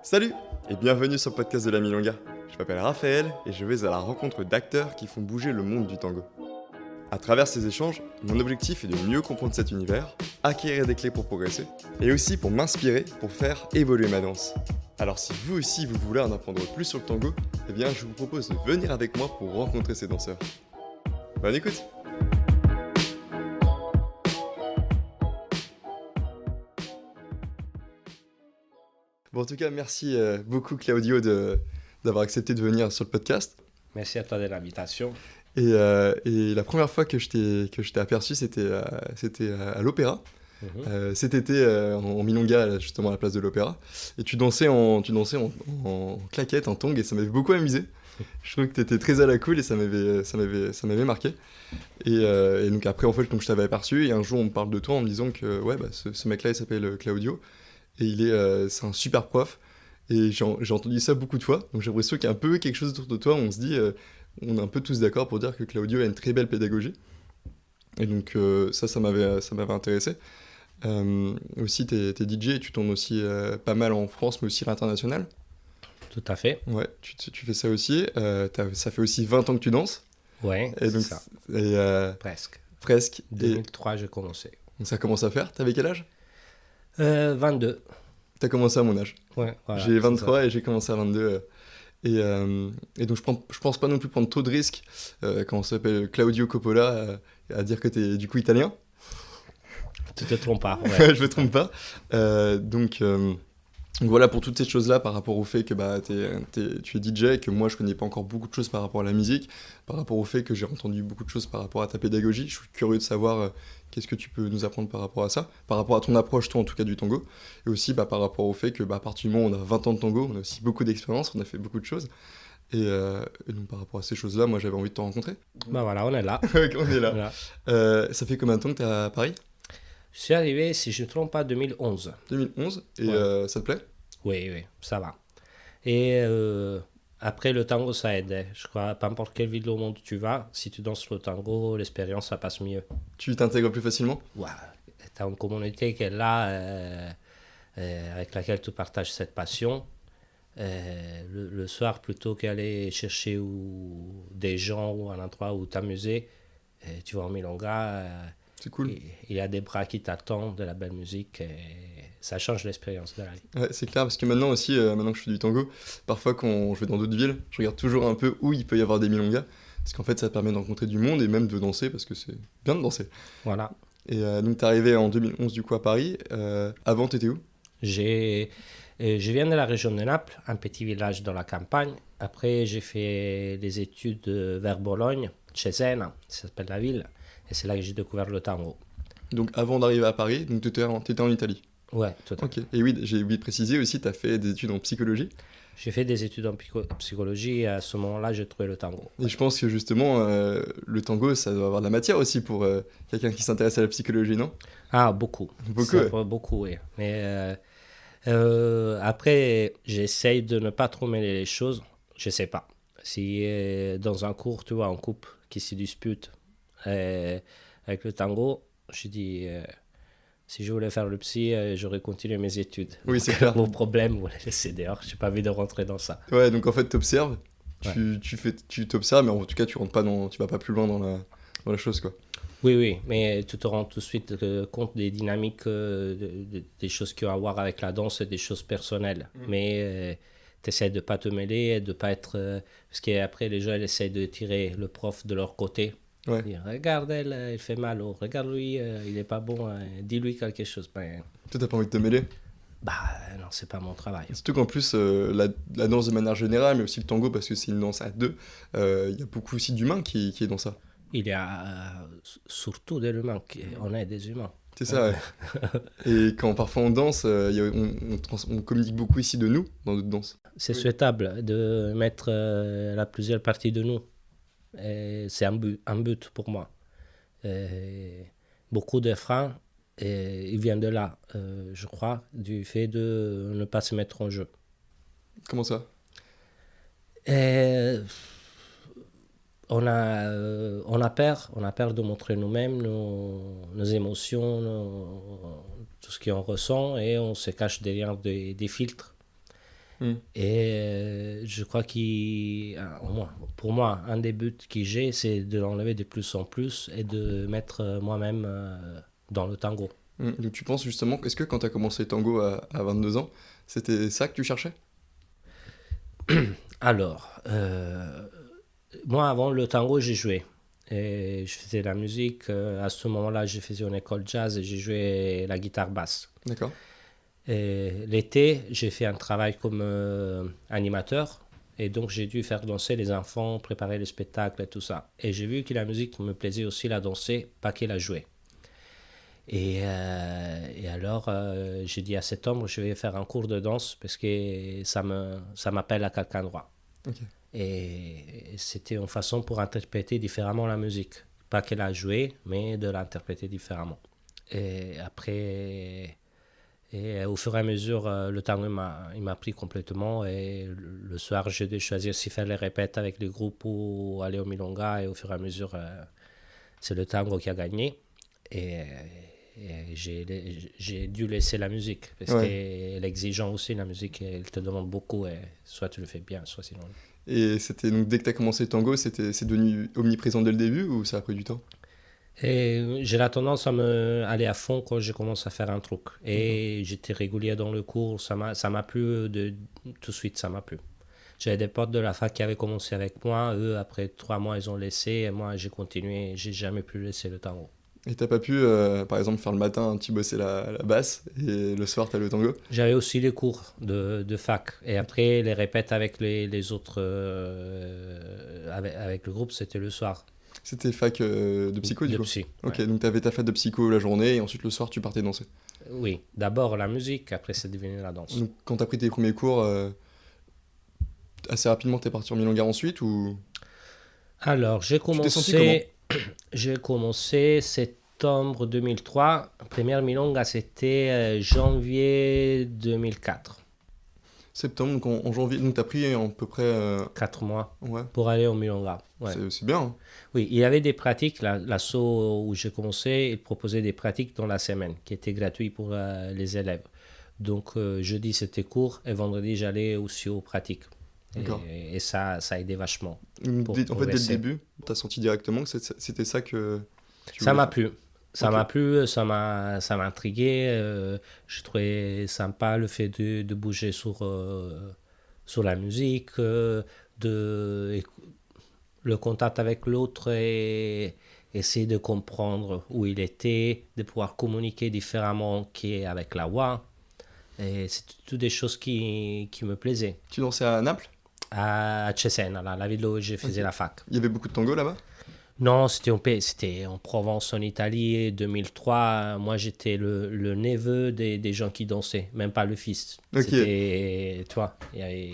Salut et bienvenue sur le podcast de la Milonga. Je m'appelle Raphaël et je vais à la rencontre d'acteurs qui font bouger le monde du tango. À travers ces échanges, mon objectif est de mieux comprendre cet univers, acquérir des clés pour progresser et aussi pour m'inspirer pour faire évoluer ma danse. Alors si vous aussi vous voulez en apprendre plus sur le tango, eh bien je vous propose de venir avec moi pour rencontrer ces danseurs. Bonne écoute! Bon, en tout cas, merci beaucoup Claudio d'avoir accepté de venir sur le podcast. Merci à toi de l'invitation. Et la première fois que je t'ai aperçu, c'était à l'Opéra. Cet été en Milonga, là, justement à la place de l'Opéra. Et tu dansais en claquette, en tongs, et ça m'avait beaucoup amusé. Je trouvais que tu étais très à la cool et ça m'avait marqué. Et donc après, en fait, donc, je t'avais aperçu et un jour, on me parle de toi en me disant que ouais, bah, ce mec-là, il s'appelle Claudio. Et c'est un super prof. Et j'ai entendu ça beaucoup de fois. Donc j'ai l'impression qu'il y a un peu quelque chose autour de toi. On se dit, on est un peu tous d'accord pour dire que Claudio a une très belle pédagogie. Et donc ça m'avait intéressé. Aussi, t'es DJ et tu tournes aussi pas mal en France, mais aussi à l'international. Tout à fait. Ouais, tu fais ça aussi. Ça fait aussi 20 ans que tu danses. Ouais, Et c'est donc, ça. Presque. Presque. 2003, j'ai commencé. Donc ça commence à faire. T'avais quel âge ? 22. T'as commencé à mon âge. Ouais, voilà, j'ai 23 et j'ai commencé à 22. Et donc je pense pas non plus prendre trop de risques quand on s'appelle Claudio Coppola à dire que t'es du coup italien. Tu te trompes pas. Ouais. Je me trompe pas. Donc voilà pour toutes ces choses-là par rapport au fait que bah, tu es DJ et que moi je connais pas encore beaucoup de choses par rapport à la musique, par rapport au fait que j'ai entendu beaucoup de choses par rapport à ta pédagogie. Je suis curieux de savoir qu'est-ce que tu peux nous apprendre par rapport à ça, par rapport à ton approche toi en tout cas du tango, et aussi bah, par rapport au fait que bah, à partir du moment où on a 20 ans de tango, on a aussi beaucoup d'expérience, on a fait beaucoup de choses. Et donc par rapport à ces choses-là, moi j'avais envie de te rencontrer. Bah voilà, on est là. On est là. Voilà. Ça fait combien de temps que tu es à Paris ? Je suis arrivé, si je ne me trompe pas, 2011. 2011, et Ouais. ça te plaît ? Oui, ça va. Et après, le tango, ça aide. Je crois, peu importe quelle ville au monde tu vas, si tu danses le tango, l'expérience, ça passe mieux. Tu t'intègres plus facilement ? Ouais. Tu as une communauté qui est là, avec laquelle tu partages cette passion. Le soir, plutôt qu'aller chercher des gens ou un endroit où t'amuser, tu vas en Milonga, C'est cool. il y a des bras qui t'attendent, de la belle musique, et ça change l'expérience de la vie. Ouais, c'est clair, parce que maintenant aussi, maintenant que je fais du tango, parfois quand je vais dans d'autres villes, je regarde toujours un peu où il peut y avoir des milongas, parce qu'en fait ça permet de rencontrer du monde et même de danser, parce que c'est bien de danser. Voilà. Et donc t'es arrivé en 2011 du coup à Paris, avant t'étais où ? Je viens de la région de Naples, un petit village dans la campagne. Après, j'ai fait des études vers Bologne, Cesena, ça s'appelle la ville, et c'est là que j'ai découvert le tango. Donc avant d'arriver à Paris, donc t'étais en Italie. Ouais, tout à fait. Ok, et oui, j'ai oublié de préciser aussi, t'as fait des études en psychologie. J'ai fait des études en psychologie et à ce moment-là, j'ai trouvé le tango. Et je pense que justement, le tango, ça doit avoir de la matière aussi pour quelqu'un qui s'intéresse à la psychologie, non ? Ah, beaucoup. Beaucoup, ouais. Beaucoup, oui. Mais après, j'essaye de ne pas trop mêler les choses. Je sais pas. Si dans un cours, tu vois, un couple qui se dispute avec le tango, je dis, si je voulais faire le psy, j'aurais continué mes études. Oui, c'est clair. Mon problème, vous les laissez dehors. J'ai pas envie de rentrer dans ça. Ouais, donc en fait, t'observes, Ouais. tu t'observes, mais en tout cas, tu vas pas plus loin dans la chose, quoi. Oui, mais tu te rends tout de suite compte des dynamiques, des choses qui ont à voir avec la danse et des choses personnelles. Mais tu essaies de ne pas te mêler, et de pas être... parce qu'après, les gens ils essayent de tirer le prof de leur côté. Ouais. Dire, regarde elle, il fait mal, ou regarde lui, il n'est pas bon, dis-lui quelque chose. Ben, Toi, t'as pas envie de te mêler. bah non, c'est pas mon travail. Surtout qu'en plus, la danse de manière générale, mais aussi le tango, parce que c'est une danse à deux, il y a beaucoup aussi d'humains qui est dans ça. Il y a surtout des humains, on est des humains. C'est ça, ouais. Et quand parfois on danse, on communique beaucoup ici de nous, dans notre danse. C'est souhaitable de mettre la plusieurs parties de nous. Et c'est un but pour moi. Et beaucoup de freins, ils viennent de là, je crois, du fait de ne pas se mettre en jeu. Comment ça ? Et on a peur de montrer nous-mêmes, nos émotions, tout ce qu'on ressent, et on se cache derrière des filtres. Et je crois pour moi, un des buts que j'ai, c'est de l'enlever de plus en plus et de mettre moi-même dans le tango. Donc tu penses justement, est-ce que quand tu as commencé le tango à 22 ans, c'était ça que tu cherchais? Alors, moi avant le tango, j'ai joué. Et je faisais la musique. À ce moment-là, je faisais une école jazz et j'ai joué la guitare basse. D'accord. Et l'été, j'ai fait un travail comme animateur. Et donc, j'ai dû faire danser les enfants, préparer les spectacles et tout ça. Et j'ai vu que la musique me plaisait aussi la danser, pas qu'elle la jouer. Et alors, j'ai dit à cet homme, je vais faire un cours de danse parce que ça m'appelle à quelque endroit. Ok. Et c'était une façon pour interpréter différemment la musique. Pas qu'elle a joué, mais de l'interpréter différemment. Et après, au fur et à mesure, le tango il m'a pris complètement. Et le soir, j'ai dû choisir si faire les répètes avec les groupes ou aller au milonga. Et au fur et à mesure, c'est le tango qui a gagné. Et j'ai dû laisser la musique parce qu'elle est exigeante aussi, la musique, elle te demande beaucoup et soit tu le fais bien, soit sinon. Et c'était donc dès que tu as commencé le tango, c'est devenu omniprésent dès le début ou ça a pris du temps? Et j'ai la tendance à me aller à fond quand je commence à faire un truc. Et j'étais régulier dans le cours, ça m'a plu tout de suite, ça m'a plu. J'avais des potes de la fac qui avaient commencé avec moi, eux après 3 mois ils ont laissé et moi j'ai continué, j'ai jamais pu laisser le tango. Et t'as pas pu, par exemple, faire le matin un petit bosser la basse et le soir t'as le tango? J'avais aussi les cours de fac et après les répètes avec les autres, avec le groupe, c'était le soir. C'était fac de psycho du De coup? psy. Ok, Ouais. donc t'avais ta fac de psycho la journée et ensuite le soir tu partais danser. Oui, d'abord la musique, après c'est devenu la danse. Donc quand t'as pris tes premiers cours, assez rapidement t'es parti en milonga ensuite ou Alors tu t'es senti comment? j'ai commencé septembre 2003. Première milonga c'était janvier 2004. Septembre, donc en janvier, donc t'as pris à peu près... 4 mois ouais, pour aller au milonga. Ouais. c'est bien, hein. Oui, il y avait des pratiques. L'asso où j'ai commencé, il proposait des pratiques dans la semaine qui étaient gratuites pour les élèves. Donc jeudi c'était cours et vendredi j'allais aussi aux pratiques. D'accord. Et ça a aidé vachement. Donc, Pour en fait, dès le progresser. début, t'as senti directement que c'était ça que tu Ça voulais m'a faire. plu. Ça Ok. m'a plu, ça m'a intrigué. Je trouvais sympa le fait de bouger sur la musique, le contact avec l'autre et essayer de comprendre où il était, de pouvoir communiquer différemment qu'avec la voix. Et c'est toutes des choses qui me plaisaient. Tu dansais à Naples? À Cesena, la ville où je faisais Ok. la fac. Il y avait beaucoup de tango là-bas? Non, c'était en Provence, en Italie, 2003. Moi, j'étais le neveu des gens qui dansaient, même pas le fils. Ok. C'était, toi, il y avait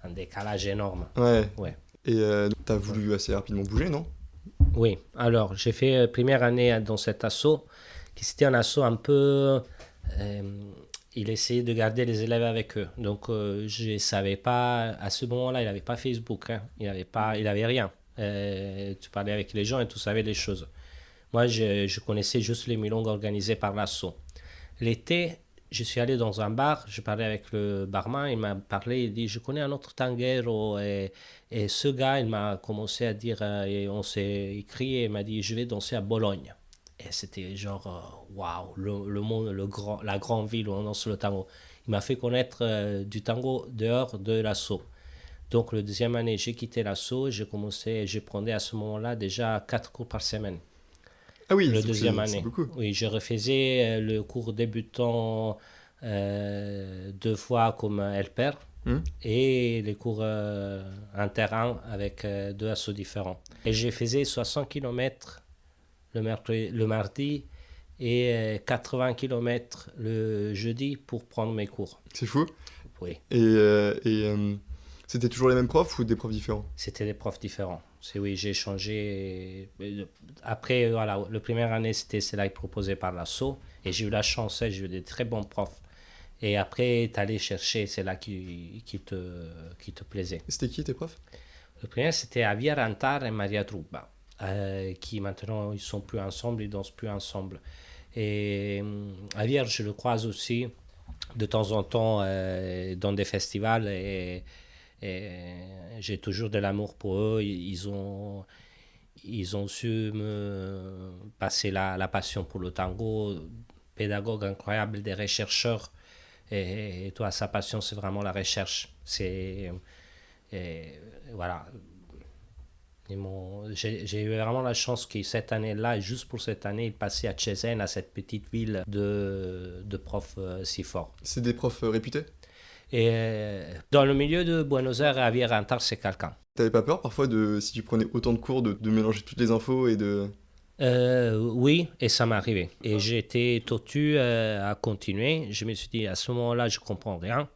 un décalage énorme. Ouais. Ouais. Et donc, t'as voulu assez rapidement bouger, non? Oui, alors j'ai fait première année dans cet assaut, qui c'était un assaut un peu... il essayait de garder les élèves avec eux. Donc, je ne savais pas, à ce moment-là, il n'avait pas Facebook, hein. Il avait rien. Tu parlais avec les gens et tu savais les choses. Moi, je connaissais juste les milongas organisés par l'assaut. L'été, je suis allé dans un bar, je parlais avec le barman, il m'a parlé, il dit, je connais un autre tanguero. Et ce gars, il m'a commencé à dire, et on s'est écrit, et il m'a dit, je vais danser à Bologne. Et c'était genre, waouh, le monde, la grande ville où on danse le tango. Il m'a fait connaître du tango dehors de l'assaut. Donc, la deuxième année, j'ai quitté l'assaut, je prenais à ce moment-là déjà 4 cours par semaine. Ah oui, La donc deuxième c'est année. beaucoup. Oui, je refaisais le cours débutant 2 fois comme helper Hmm. et les cours inter-1 avec 2 assauts différents. Et je faisais 60 km le mardi et 80 km le jeudi pour prendre mes cours. C'est fou. Oui, Et c'était toujours les mêmes profs ou des profs différents? c'était des profs différents. Oui, j'ai changé. Après, voilà, la première année, c'était celle-là proposée par l'assaut. Et j'ai eu la chance, j'ai eu des très bons profs. Et après, tu allais chercher celle-là qui te plaisait. Et c'était qui tes profs? Le premier, c'était Javier Antar et Maria Truba, qui maintenant, ils sont plus ensemble, ils dansent plus ensemble. Et Javier, je le croise aussi de temps en temps dans des festivals et j'ai toujours de l'amour pour eux. Ils ont su me passer la passion pour le tango, pédagogue incroyable, des chercheurs. Et toi, sa passion, c'est vraiment la recherche. Voilà. J'ai eu vraiment la chance que cette année-là, juste pour cette année, ils passaient à Cesena, à cette petite ville de profs si forts. C'est des profs réputés? Et dans le milieu de Buenos Aires, Javier Antar, c'est quelqu'un. T'avais pas peur parfois si tu prenais autant de cours de mélanger toutes les infos et de... Oui, et ça m'est arrivé. Et j'ai été tordu à continuer. Je me suis dit, à ce moment-là, je comprends rien.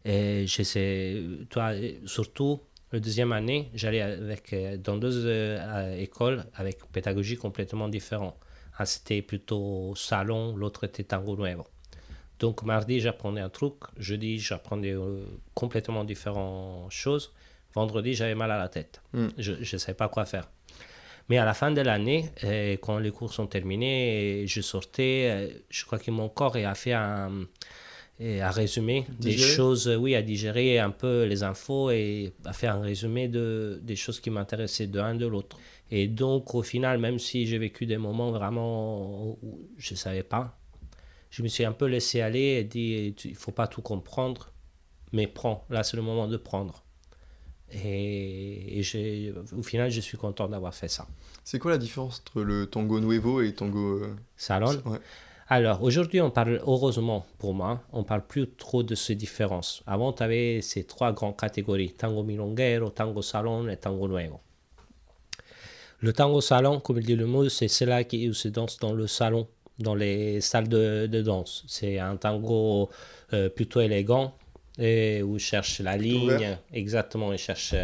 Et j'essaie, toi, surtout, la deuxième année, j'allais dans deux écoles avec pédagogie complètement différente. Un, c'était plutôt salon, l'autre était tango nuevo. Donc, mardi, j'apprenais un truc. Jeudi, j'apprenais complètement différentes choses. Vendredi, j'avais mal à la tête. Je ne savais pas quoi faire. Mais à la fin de l'année, quand les cours sont terminés, je sortais, je crois que mon corps a fait à résumer des choses, oui, à digérer un peu les infos et à faire un résumé des choses qui m'intéressaient de l'un de l'autre. Et donc, au final, même si j'ai vécu des moments vraiment où je ne savais pas, je me suis un peu laissé aller et dit, il ne faut pas tout comprendre, mais prends, là c'est le moment de prendre. Et au final, je suis content d'avoir fait ça. C'est quoi la différence entre le tango nuevo et le tango... Salon? Ouais. Alors, aujourd'hui, on parle, heureusement pour moi, on parle plus trop de ces différences. Avant, tu avais ces trois grandes catégories, tango milonguero, tango salon et tango nuevo. Le tango salon, comme il dit le mot, c'est cela qui se danse dans le salon, dans les salles de danse. C'est un tango plutôt élégant, et où il cherche la ligne, ouvert. exactement, il cherche,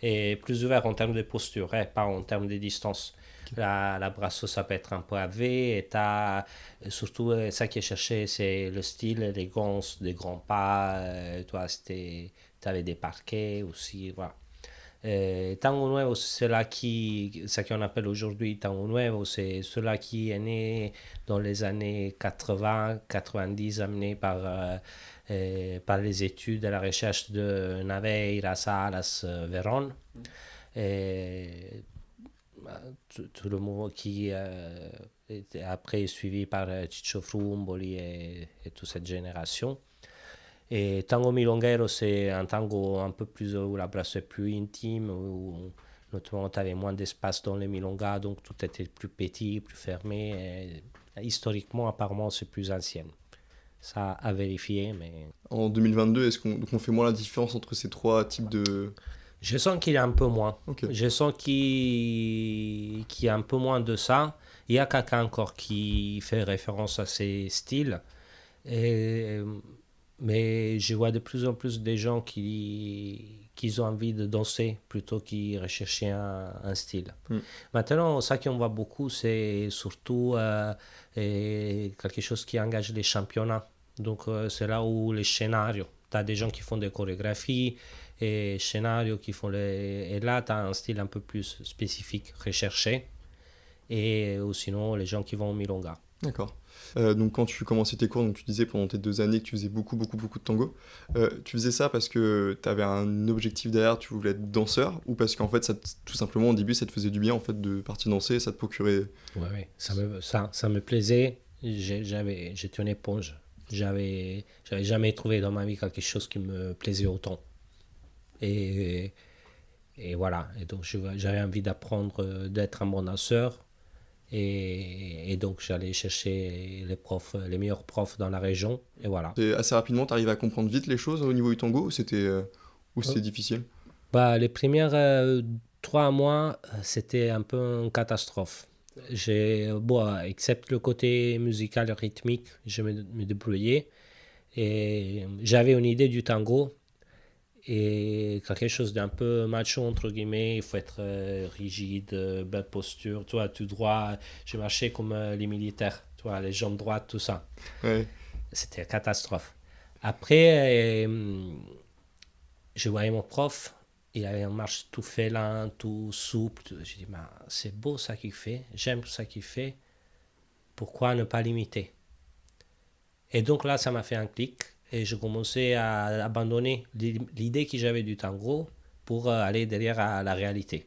et plus ouvert en termes de posture, pas en termes de distance. La brasso, ça peut être un peu AV, et surtout, ça qui est cherché, c'est le style, l'élégance, des grands pas, toi, tu avais des parquets aussi, voilà. Tango Nuevo, c'est ce qu'on appelle aujourd'hui Tango Nuevo, c'est cela qui est né dans les années 80-90, amené par les études et la recherche de Naveira, Salas, Veron. Et, tout le mouvement qui était après suivi par Ciccio Frumboli et toute cette génération. Et tango milonguero, c'est un tango un peu plus où la brasse est plus intime, où notamment tu avais moins d'espace dans les milongas, donc tout était plus petit, plus fermé. Et historiquement, apparemment, c'est plus ancien. Ça à vérifier, mais... En 2022, est-ce qu'on fait moins la différence entre ces trois types de... Je sens qu'il y a un peu moins. Okay. Je sens qu'il y a un peu moins de ça. Il y a quelqu'un encore qui fait référence à ces styles. Mais je vois de plus en plus des gens qui ont envie de danser plutôt qu'ils rechercher un style. Maintenant, ça qu'on voit beaucoup, c'est surtout quelque chose qui engage les championnats. Donc, c'est là où les scénarios. Tu as des gens qui font des chorégraphies et scénarios qui font et là, tu as un style un peu plus spécifique, recherché. Ou sinon, les gens qui vont au milonga. D'accord. Donc quand tu commençais tes cours, donc tu disais pendant tes 2 années que tu faisais beaucoup de tango. Tu faisais ça parce que tu avais un objectif derrière, tu voulais être danseur, ou parce qu'en fait, tout simplement au début, ça te faisait du bien en fait de partir danser, ça te procurait... Oui, ça me plaisait. J'étais une éponge. J'avais jamais trouvé dans ma vie quelque chose qui me plaisait autant. Et voilà. Et donc j'avais envie d'apprendre, d'être un bon danseur. Et donc j'allais chercher les meilleurs profs dans la région, et voilà. Et assez rapidement, tu arrives à comprendre vite les choses au niveau du tango, ou c'était difficile? Les premières 3 mois, c'était un peu une catastrophe. Excepté le côté musical rythmique, je me débrouillais. Et j'avais une idée du tango, et quelque chose d'un peu macho entre guillemets. Il faut être rigide, belle posture, toi tout droit. Je marchais comme les militaires, toi, les jambes droites, tout ça. Ouais. C'était une catastrophe. Après, je voyais mon prof, il avait une marche tout félin, tout souple. J'ai dit, c'est beau ça qu'il fait, j'aime ça qu'il fait, pourquoi ne pas l'imiter? Et donc là, ça m'a fait un clic et je commençais à abandonner l'idée que j'avais du tango pour aller derrière à la réalité.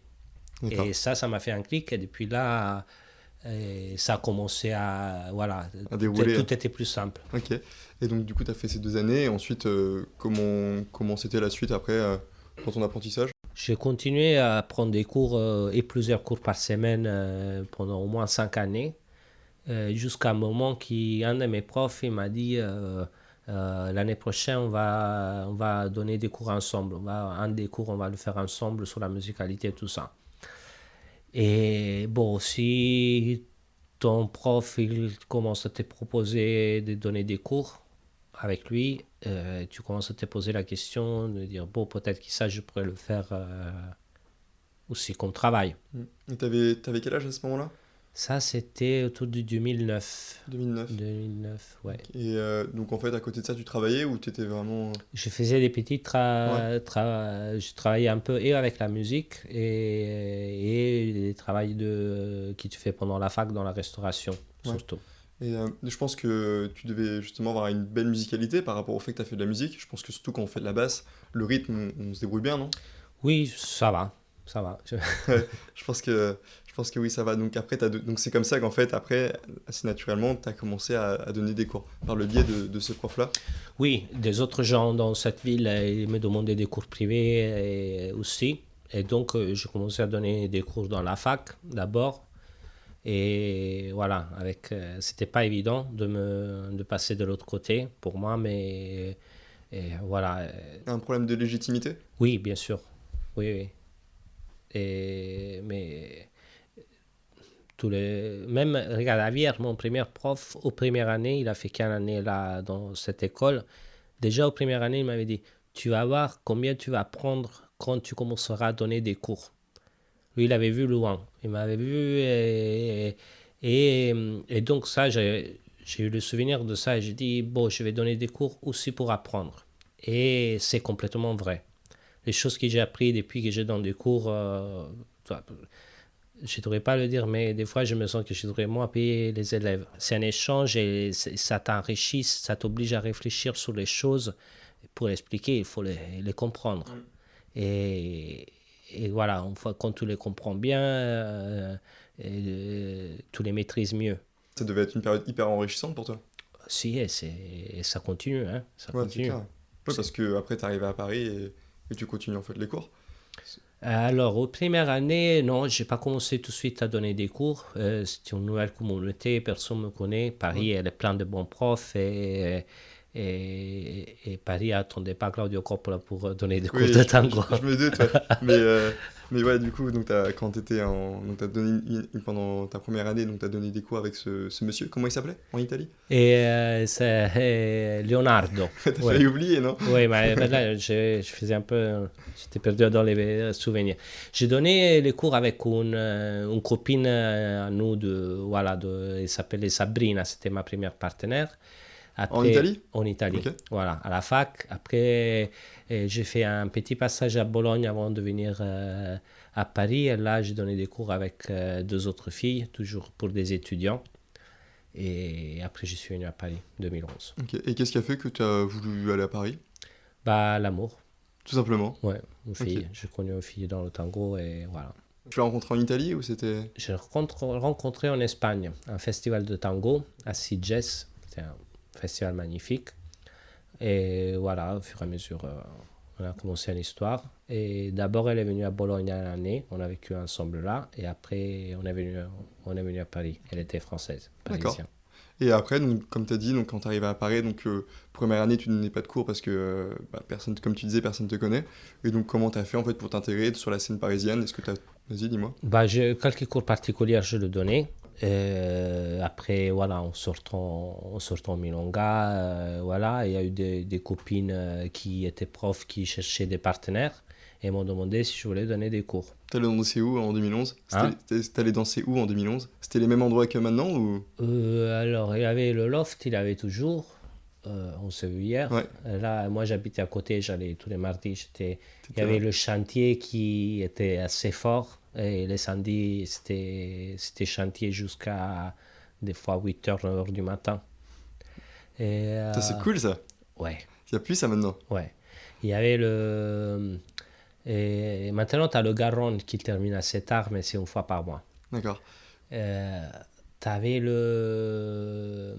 D'accord. Et ça m'a fait un clic et depuis là, ça a commencé à... Voilà, À dérouler. tout était plus simple. Ok. Et donc, du coup, tu as fait ces 2 années. Et ensuite, comment c'était la suite après dans ton apprentissage? J'ai continué à prendre des cours et plusieurs cours par semaine pendant au moins 5 années, jusqu'à un moment qu'un de mes profs il m'a dit l'année prochaine on va donner des cours ensemble. Un des cours on va le faire ensemble sur la musicalité et tout ça. Et bon, si ton prof il commence à te proposer de donner des cours avec lui, tu commences à te poser la question de dire bon, peut-être que ça je pourrais le faire aussi comme travail. Et t'avais quel âge à ce moment-là? Ça c'était autour du 2009. 2009. 2009, ouais. Et donc, en fait, à côté de ça, tu travaillais ou t'étais vraiment... Je faisais des petits Ouais. je travaillais un peu et avec la musique et les travails que tu fais pendant la fac dans la restauration, Ouais. surtout. Et je pense que tu devais justement avoir une belle musicalité par rapport au fait que tu as fait de la musique. Je pense que surtout quand on fait de la basse, le rythme, on se débrouille bien, non? Oui, ça va, ça va. Ouais, je pense que oui, ça va. Donc après, donc c'est comme ça qu'en fait, après, assez naturellement, tu as commencé à donner des cours par le biais de ce prof-là. Oui, des autres gens dans cette ville, ils me demandaient des cours privés aussi. Et donc, j'ai commencé à donner des cours dans la fac d'abord. Et voilà, c'était pas évident de passer de l'autre côté pour moi, mais voilà. Un problème de légitimité? Oui, bien sûr. Oui, oui. Mais même, regarde, Javier, mon premier prof, aux premières années, il a fait qu'une année là dans cette école. Déjà, aux premières années, il m'avait dit, tu vas voir combien tu vas apprendre quand tu commenceras à donner des cours. Lui, il avait vu loin. Il m'avait vu et donc ça, j'ai eu le souvenir de ça et j'ai dit, bon, je vais donner des cours aussi pour apprendre. Et c'est complètement vrai. Les choses que j'ai apprises depuis que j'ai dans des cours, je ne devrais pas le dire, mais des fois, je me sens que je devrais moins payer les élèves. C'est un échange et ça t'enrichit, ça t'oblige à réfléchir sur les choses. Pour expliquer, il faut les comprendre. Et, et voilà, une fois quand tu les comprends bien, tu les maîtrises mieux. Ça devait être une période hyper enrichissante pour toi. Si, et ça continue, hein, ça Ouais, c'est continue. clair. Ouais, parce que après, tu arrivé à Paris et tu continues en fait les cours. Alors, aux premières années, non, j'ai pas commencé tout de suite à donner des cours. C'était une nouvelle communauté, personne ne me connaît. Ouais. Paris, elle est plein de bons profs et Paris attendait pas Claudio Coppola pour donner des cours Oui, de je, tango. je- je me doute, ouais. Mais ouais, du coup, donc quand t'étais donc t'as donné pendant ta première année, donc t'as donné des cours avec ce monsieur. Comment il s'appelait en Italie? Et c'est Leonardo. T'as Ouais. failli oublier, non? Oui, mais là, je faisais un peu. J'étais perdu dans les souvenirs. J'ai donné les cours avec une copine à nous, voilà, elle s'appelait Sabrina, c'était ma première partenaire. En Après, Italie? en Italie, Ok. voilà, à la fac. Après, j'ai fait un petit passage à Bologne avant de venir à Paris. Et là, j'ai donné des cours avec deux autres filles, toujours pour des étudiants. Et après, je suis venu à Paris, 2011. Ok. Et qu'est-ce qui a fait que tu as voulu aller à Paris? Bah, l'amour. Tout simplement. Ouais, une Ok. fille. J'ai connu une fille dans le tango et voilà. Tu l'as rencontré en Italie ou c'était... J'ai rencontré en Espagne un festival de tango à Sitges. C'est un festival magnifique. Et voilà, au fur et à mesure, on a commencé une histoire. Et d'abord, elle est venue à Bologne une année. On a vécu ensemble là. Et après, on est venu à Paris. Elle était française, D'accord. parisienne. Et après, donc, comme tu as dit, donc, quand tu arrives à Paris, donc première année, tu ne donnais pas de cours parce que, personne, comme tu disais, personne ne te connaît. Et donc, comment tu as fait en fait pour t'intégrer sur la scène parisienne? Est-ce que tu as... Vas-y, dis-moi. Bah, quelques cours particuliers, je le donnais. Après, voilà, en sortant Milonga, voilà, il y a eu des copines qui étaient profs qui cherchaient des partenaires et m'ont demandé si je voulais donner des cours. T'allais danser où en 2011? Hein? T'allais danser où en 2011? C'était les mêmes endroits que maintenant ou... Alors, il y avait le loft, il y avait toujours. On s'est vu hier. Ouais, Là, moi, j'habitais à côté, j'allais tous les mardis. Il y t'étais avait là. le chantier qui était assez fort. Et les samedis, c'était chantier jusqu'à des fois 8h, 9h du matin. Et, Ça, c'est cool, ça. ouais, Il n'y a plus ça maintenant. ouais. Il y avait le... Et maintenant, tu as le Garonne qui termine assez tard, mais c'est une fois par mois. D'accord. Tu avais le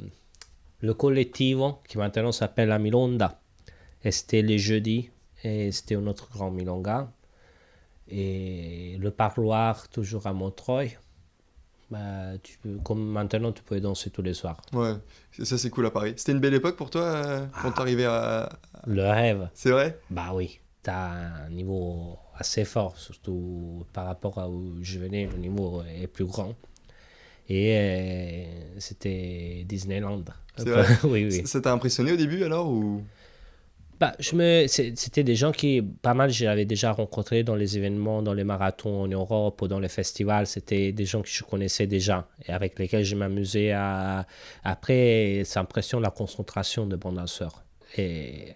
Collettivo, qui maintenant s'appelle la Milonda. Et c'était les jeudis, et c'était un autre grand milonga. Et le parloir, toujours à Montreuil. Bah, comme maintenant, tu peux danser tous les soirs. Ouais, ça c'est cool à Paris. C'était une belle époque pour toi quand t'arrivais à... Le rêve, C'est vrai? bah oui. Tu as un niveau assez fort, surtout par rapport à où je venais, le niveau est plus grand. Et c'était Disneyland. C'est vrai? Oui, oui. Ça t'a impressionné au début alors ou... Bah, c'était des gens qui, pas mal, j'avais déjà rencontré dans les événements, dans les marathons en Europe ou dans les festivals. C'était des gens que je connaissais déjà et avec lesquels je m'amusais à... Après, ça impressionne la concentration de bons danseurs. Et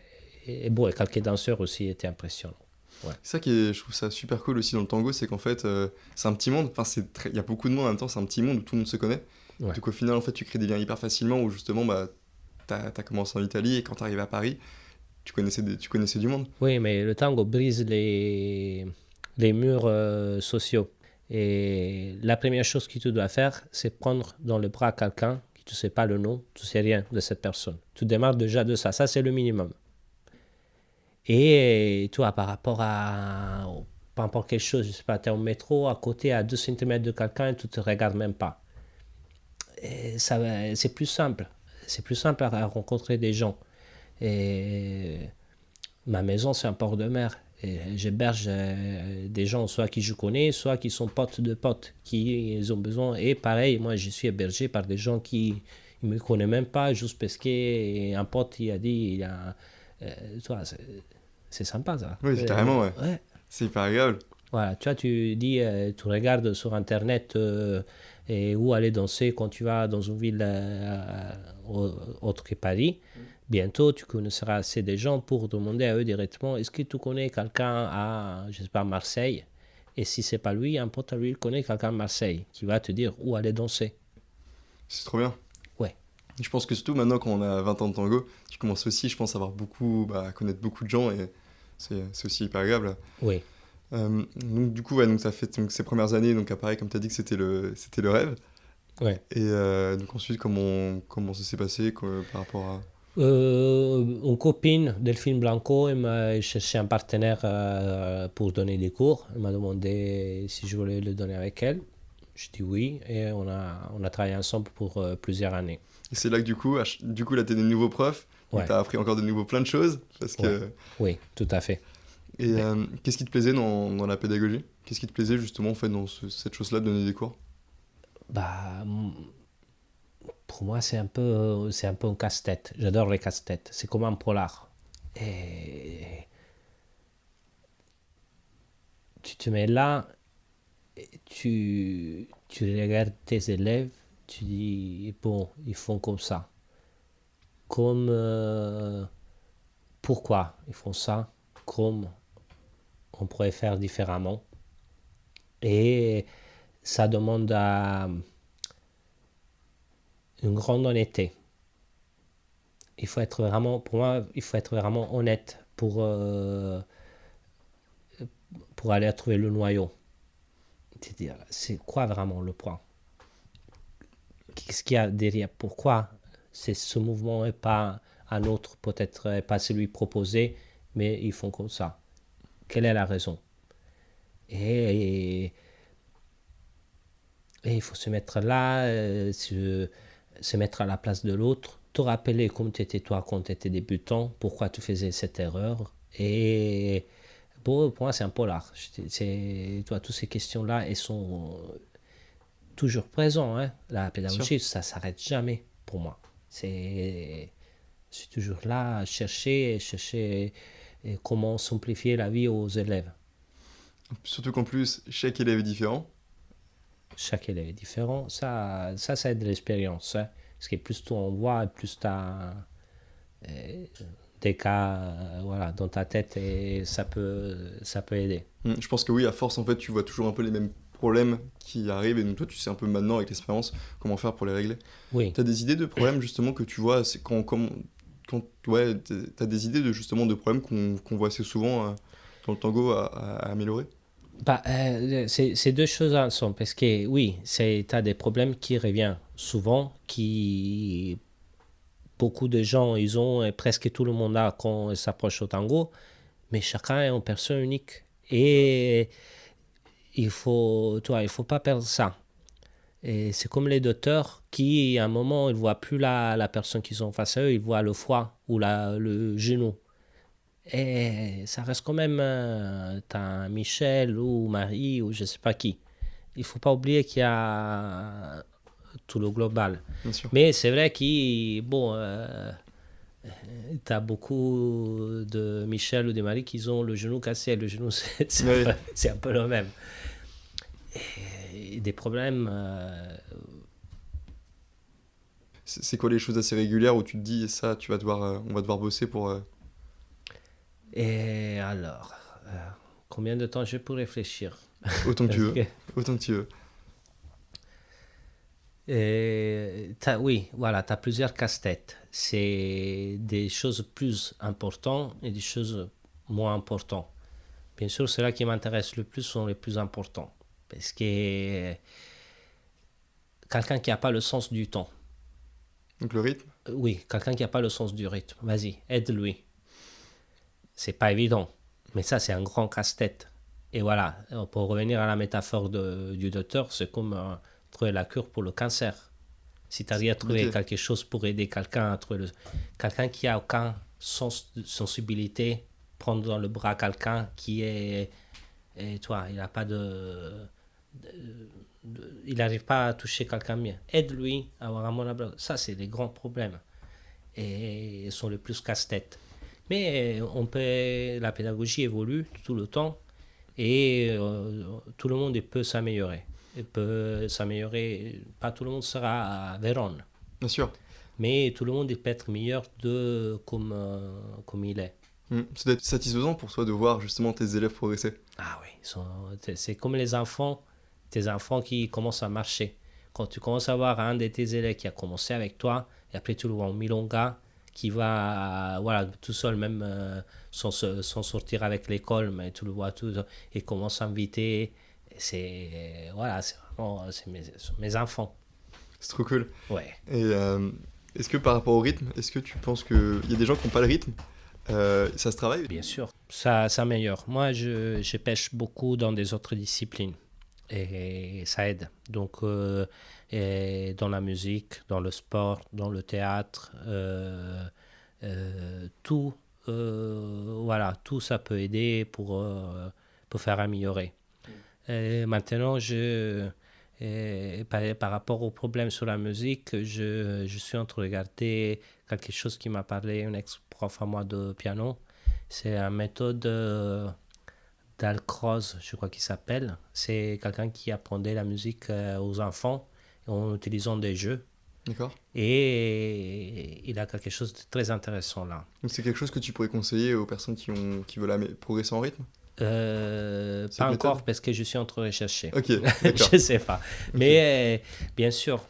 bon, et quelques danseurs aussi étaient impressionnants. Ouais. C'est ça qui est, je trouve ça super cool aussi dans le tango, c'est qu'en fait c'est un petit monde, enfin il y a beaucoup de monde en même temps, c'est un petit monde où tout le monde se connaît. Ouais. Donc au final en fait tu crées des liens hyper facilement où justement bah t'as commencé en Italie et quand t'arrives à Paris, tu connaissais du monde. Oui, mais le tango brise les murs sociaux. Et la première chose que tu dois faire, c'est prendre dans le bras quelqu'un qui tu ne sais pas le nom, tu ne sais rien de cette personne. Tu démarres déjà de ça. Ça, c'est le minimum. Et toi, par rapport à peu importe quelle chose, je sais pas, tu es au métro, à côté, à 2 cm de quelqu'un, et tu ne te regardes même pas. Et ça, c'est plus simple. C'est plus simple à rencontrer des gens. Et ma maison, c'est un port de mer. Et j'héberge des gens, soit qui je connais, soit qui sont potes de potes, qui ils ont besoin. Et pareil, moi, je suis hébergé par des gens qui ne me connaissent même pas, juste parce qu'un pote il a dit, toi, c'est sympa ça. Oui, carrément ouais. Ouais. C'est hyper agréable. Voilà, tu vois, tu dis, tu regardes sur Internet et où aller danser quand tu vas dans une ville autre que Paris. Bientôt, tu connaîtras assez de gens pour demander à eux directement, est-ce que tu connais quelqu'un à, je sais pas, Marseille? Et si c'est pas lui, un pote à lui, il connaît quelqu'un à Marseille qui va te dire où aller danser. C'est trop bien. Ouais. Je pense que surtout maintenant quand on a 20 ans de tango, tu commences aussi je pense à avoir beaucoup, à connaître beaucoup de gens et c'est aussi hyper agréable. Oui. Donc du coup ouais, donc ça fait donc, ces premières années donc à Paris comme tu as dit que c'était le rêve. Ouais. Et donc ensuite comment ça s'est passé par rapport à... Une copine, Delphine Blanco, elle m'a cherché un partenaire pour donner des cours. Elle m'a demandé si je voulais le donner avec elle. Je dis oui et on a travaillé ensemble pour plusieurs années. Et c'est là que du coup là t'es des nouveaux profs, Ouais. t'as appris encore de nouveau plein de choses parce que... Ouais. Oui, tout à fait. Et qu'est-ce qui te plaisait dans la pédagogie? Qu'est-ce qui te plaisait justement en fait dans cette chose-là de donner des cours? Bah, pour moi, c'est un peu un casse-tête. J'adore les casse-têtes. C'est comme un polar. Et tu te mets là, et tu regardes tes élèves, tu dis, bon, ils font comme ça. Comme, pourquoi ils font ça? Comme on pourrait faire différemment. Et ça demande une grande honnêteté. Il faut être vraiment, pour moi, il faut être vraiment honnête pour aller trouver le noyau. C'est-à-dire, c'est quoi vraiment le point? Qu'est-ce qu'il y a derrière? Pourquoi c'est ce mouvement et pas un autre, peut-être pas celui proposé, mais ils font comme ça? Quelle est la raison? Et il faut se mettre là, se mettre à la place de l'autre, te rappeler comme tu étais toi quand tu étais débutant, pourquoi tu faisais cette erreur. Et pour moi, c'est un polar. Toi, toutes ces questions-là, elles sont toujours présentes. Hein. La pédagogie, ça ne s'arrête jamais pour moi. Je suis toujours là à chercher comment simplifier la vie aux élèves. Surtout qu'en plus, chaque élève est différent. Chaque élève est différent. Ça aide l'expérience. Hein. Parce que plus tu en vois, plus tu as des cas voilà, dans ta tête et ça peut aider. Je pense que oui, à force, en fait, tu vois toujours un peu les mêmes problèmes qui arrivent, et donc toi tu sais un peu maintenant avec l'expérience comment faire pour les régler. Oui. T'as des idées de problèmes justement que tu vois, c'est ouais, t'as des idées de justement de problèmes qu'on voit assez souvent dans le tango à améliorer? Bah, c'est deux choses ensemble, parce que oui, tu as des problèmes qui reviennent souvent, qui beaucoup de gens, ils ont, et presque tout le monde a quand ils s'approchent au tango, mais chacun est une personne unique. Et il faut pas perdre ça. Et c'est comme les docteurs qui, à un moment, ils ne voient plus la personne qu'ils ont face à eux, ils voient le foie ou le genou. Et ça reste quand même t'as Michel ou Marie ou je ne sais pas qui. Il ne faut pas oublier qu'il y a tout le global. Bien sûr. Mais c'est vrai que, bon, tu as beaucoup de Michel ou de Marie qui ont le genou cassé. Le genou, Oui. c'est un peu le même. Et des problèmes. C'est quoi les choses assez régulières où tu te dis, ça, on va devoir bosser pour... Et alors, combien de temps je peux réfléchir? Autant que tu veux. Ok. Autant que tu veux. Oui, voilà, tu as plusieurs casse-têtes. C'est des choses plus importantes et des choses moins importantes. Bien sûr, ceux-là qui m'intéressent le plus sont les plus importants. Parce que quelqu'un qui n'a pas le sens du temps. Donc le rythme? Oui, quelqu'un qui n'a pas le sens du rythme. Vas-y, aide-lui. C'est pas évident. Mais ça, c'est un grand casse-tête. Et voilà, pour revenir à la métaphore du docteur, c'est comme trouver la cure pour le cancer. Si tu arrives à trouver quelque chose pour aider quelqu'un à trouver quelqu'un qui a aucun sens de sensibilité, prendre dans le bras quelqu'un qui est... Et toi, il n'a pas il n'arrive pas à toucher quelqu'un bien. Aide-lui à avoir un bon abord. Ça, c'est les grands problèmes. Et ils sont les plus casse-tête. Mais la pédagogie évolue tout le temps et tout le monde peut s'améliorer. Il peut s'améliorer. Pas tout le monde sera à Vérone. Bien sûr. Mais tout le monde peut être meilleur comme il est. Ça doit être satisfaisant pour toi de voir justement tes élèves progresser. Ah oui, c'est comme les enfants, tes enfants qui commencent à marcher. Quand tu commences à voir un de tes élèves qui a commencé avec toi, et après tu le vois en milonga, qui va voilà, tout seul, même sans sortir avec l'école, mais tu le vois tout, et commence à inviter. Voilà, c'est vraiment mes enfants. C'est trop cool. Ouais. Et est-ce que par rapport au rythme, est-ce que tu penses qu'il y a des gens qui n'ont pas le rythme? Ça se travaille? Bien sûr, ça s'améliore. Moi, je pêche beaucoup dans des autres disciplines et ça aide. Donc, et dans la musique, dans le sport, dans le théâtre, tout, voilà, tout ça peut aider pour faire améliorer. Et maintenant, par rapport aux problèmes sur la musique, je suis en train de regarder quelque chose qui m'a parlé, un ex-prof à moi de piano. C'est une méthode d'Alcroze, je crois qu'il s'appelle. C'est quelqu'un qui apprenait la musique aux enfants en utilisant des jeux. D'accord. Et il a quelque chose de très intéressant là. Donc c'est quelque chose que tu pourrais conseiller aux personnes qui veulent progresser en rythme? Pas encore parce que je suis en train de rechercher. Ok, d'accord. Je sais pas. Mais bien sûr.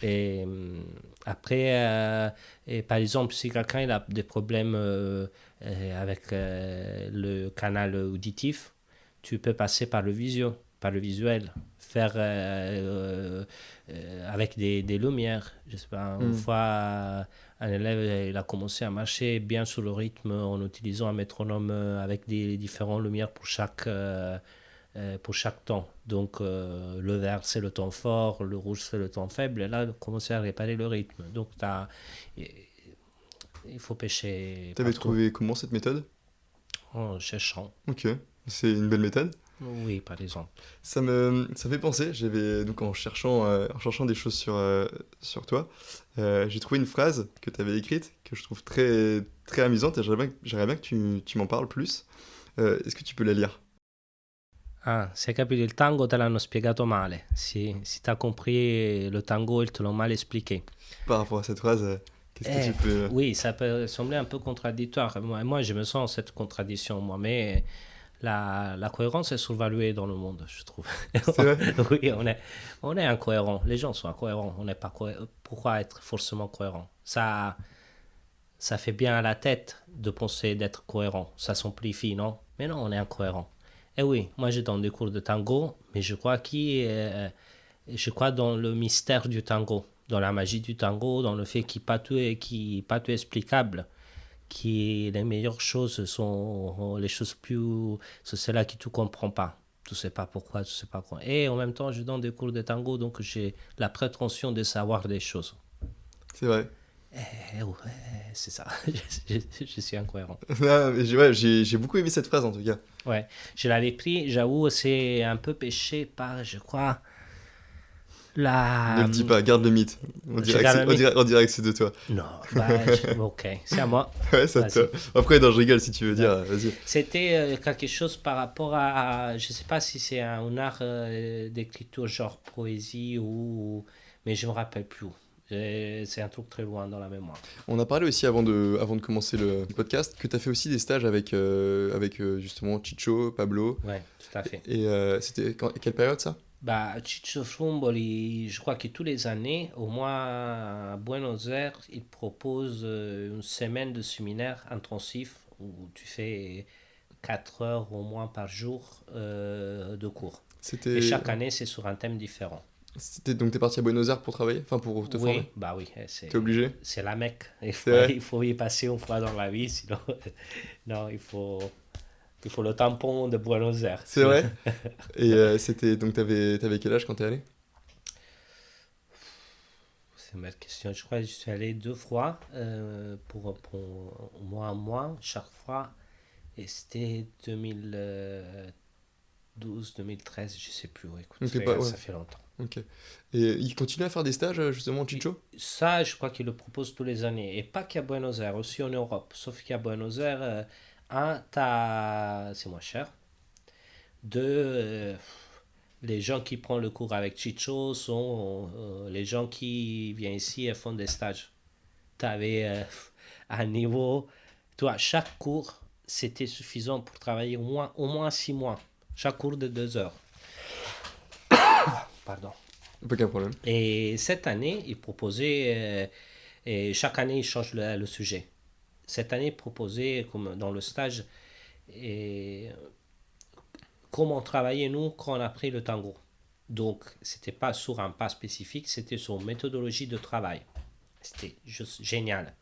Et après, par exemple, si quelqu'un il a des problèmes avec le canal auditif, tu peux passer par le visuel, faire avec des lumières. Je sais pas, une fois, un élève il a commencé à marcher bien sur le rythme en utilisant un métronome avec des différentes lumières pour chaque temps. Donc le vert c'est le temps fort, le rouge c'est le temps faible, et là commencer à réparer le rythme. Donc il faut pêcher. T'avais trouvé comment cette méthode? En cherchant. Ok, c'est une belle méthode. Oui, par exemple. Ça fait penser, donc en cherchant des choses sur toi, j'ai trouvé une phrase que tu avais écrite que je trouve très, très amusante, et j'aimerais bien que tu m'en parles plus. Est-ce que tu peux la lire? Ah, se hai capito il tango te l'hanno spiegato male. Si tu as compris le tango, ils te l'ont mal expliqué. Par rapport à cette phrase, qu'est-ce que tu peux... Oui, ça peut sembler un peu contradictoire. Moi, je me sens cette contradiction, moi, mais La cohérence est sous-valuée dans le monde, je trouve. C'est vrai? Oui, on est incohérent. Les gens sont incohérents. On n'est pas Pourquoi être forcément cohérent? Ça fait bien à la tête de penser d'être cohérent. Ça s'amplifie, non? Mais non, on est incohérent. Et oui, moi je donne des cours de tango, mais je crois dans le mystère du tango, dans la magie du tango, dans le fait qu'il pas tout explicable, que les meilleures choses sont les choses plus... C'est celles-là que tu comprends pas. Tu sais pas pourquoi, tu sais pas quoi. Et en même temps, je donne des cours de tango, donc j'ai la prétention de savoir des choses. C'est vrai. Ouais, c'est ça. Je suis incohérent. Ah, mais ouais, j'ai beaucoup aimé cette phrase en tout cas. Ouais, je l'avais pris, j'avoue, c'est un peu péché par, je crois, Ne la... le dis pas, garde le mythe. On Je dirait que garde c'est, le mythe. on dirait que c'est de toi. Non, ok, c'est à moi. Ouais, ça te... Vas-y. Après, non, je rigole si tu veux dire, Ouais. vas-y. C'était quelque chose par rapport je sais pas si c'est un art d'écriture genre poésie mais je me rappelle plus. C'est un truc très loin dans la mémoire. On a parlé aussi avant de commencer le podcast que tu as fait aussi des stages avec justement Chicho, Pablo. Ouais, tout à fait. Et quelle période ça? Bah, Chicho Frumboli, je crois que tous les années, au moins à Buenos Aires, il propose une semaine de séminaire intensif où tu fais 4 heures au moins par jour de cours. Et C'était, chaque année, c'est sur un thème différent. donc t'es parti à Buenos Aires pour travailler, enfin pour te former? Oui, bah oui, T'es obligé? c'est la Mecque. C'est vrai? Il faut y passer une fois dans la vie, sinon, non, il faut le tampon de Buenos Aires. C'est vrai? Et donc t'avais quel âge quand t'es allé? C'est une belle question. Je crois que je suis allé 2 fois pour moi, chaque fois. Et c'était 2012, 2013, je sais plus. Ouais, écoute, Donc t'es pas, ouais. ça fait longtemps. Ok. Et il continue à faire des stages justement, Chicho? Ça, je crois qu'il le propose tous les années. Et pas qu'à Buenos Aires, aussi en Europe. Sauf qu'à Buenos Aires, c'est moins cher. Deux, les gens qui prennent le cours avec Chicho sont les gens qui viennent ici et font des stages. Tu avais un niveau. Toi, chaque cours, c'était suffisant pour travailler au moins 6 mois. Chaque cours de 2 heures. Pardon. Pas qu'un problème. Et cette année, il proposait, et chaque année, il change le sujet. Cette année, il proposait, comme dans le stage, et comment travailler nous quand on a pris le tango. Donc, c'était pas sur un pas spécifique, c'était sur une méthodologie de travail. C'était juste génial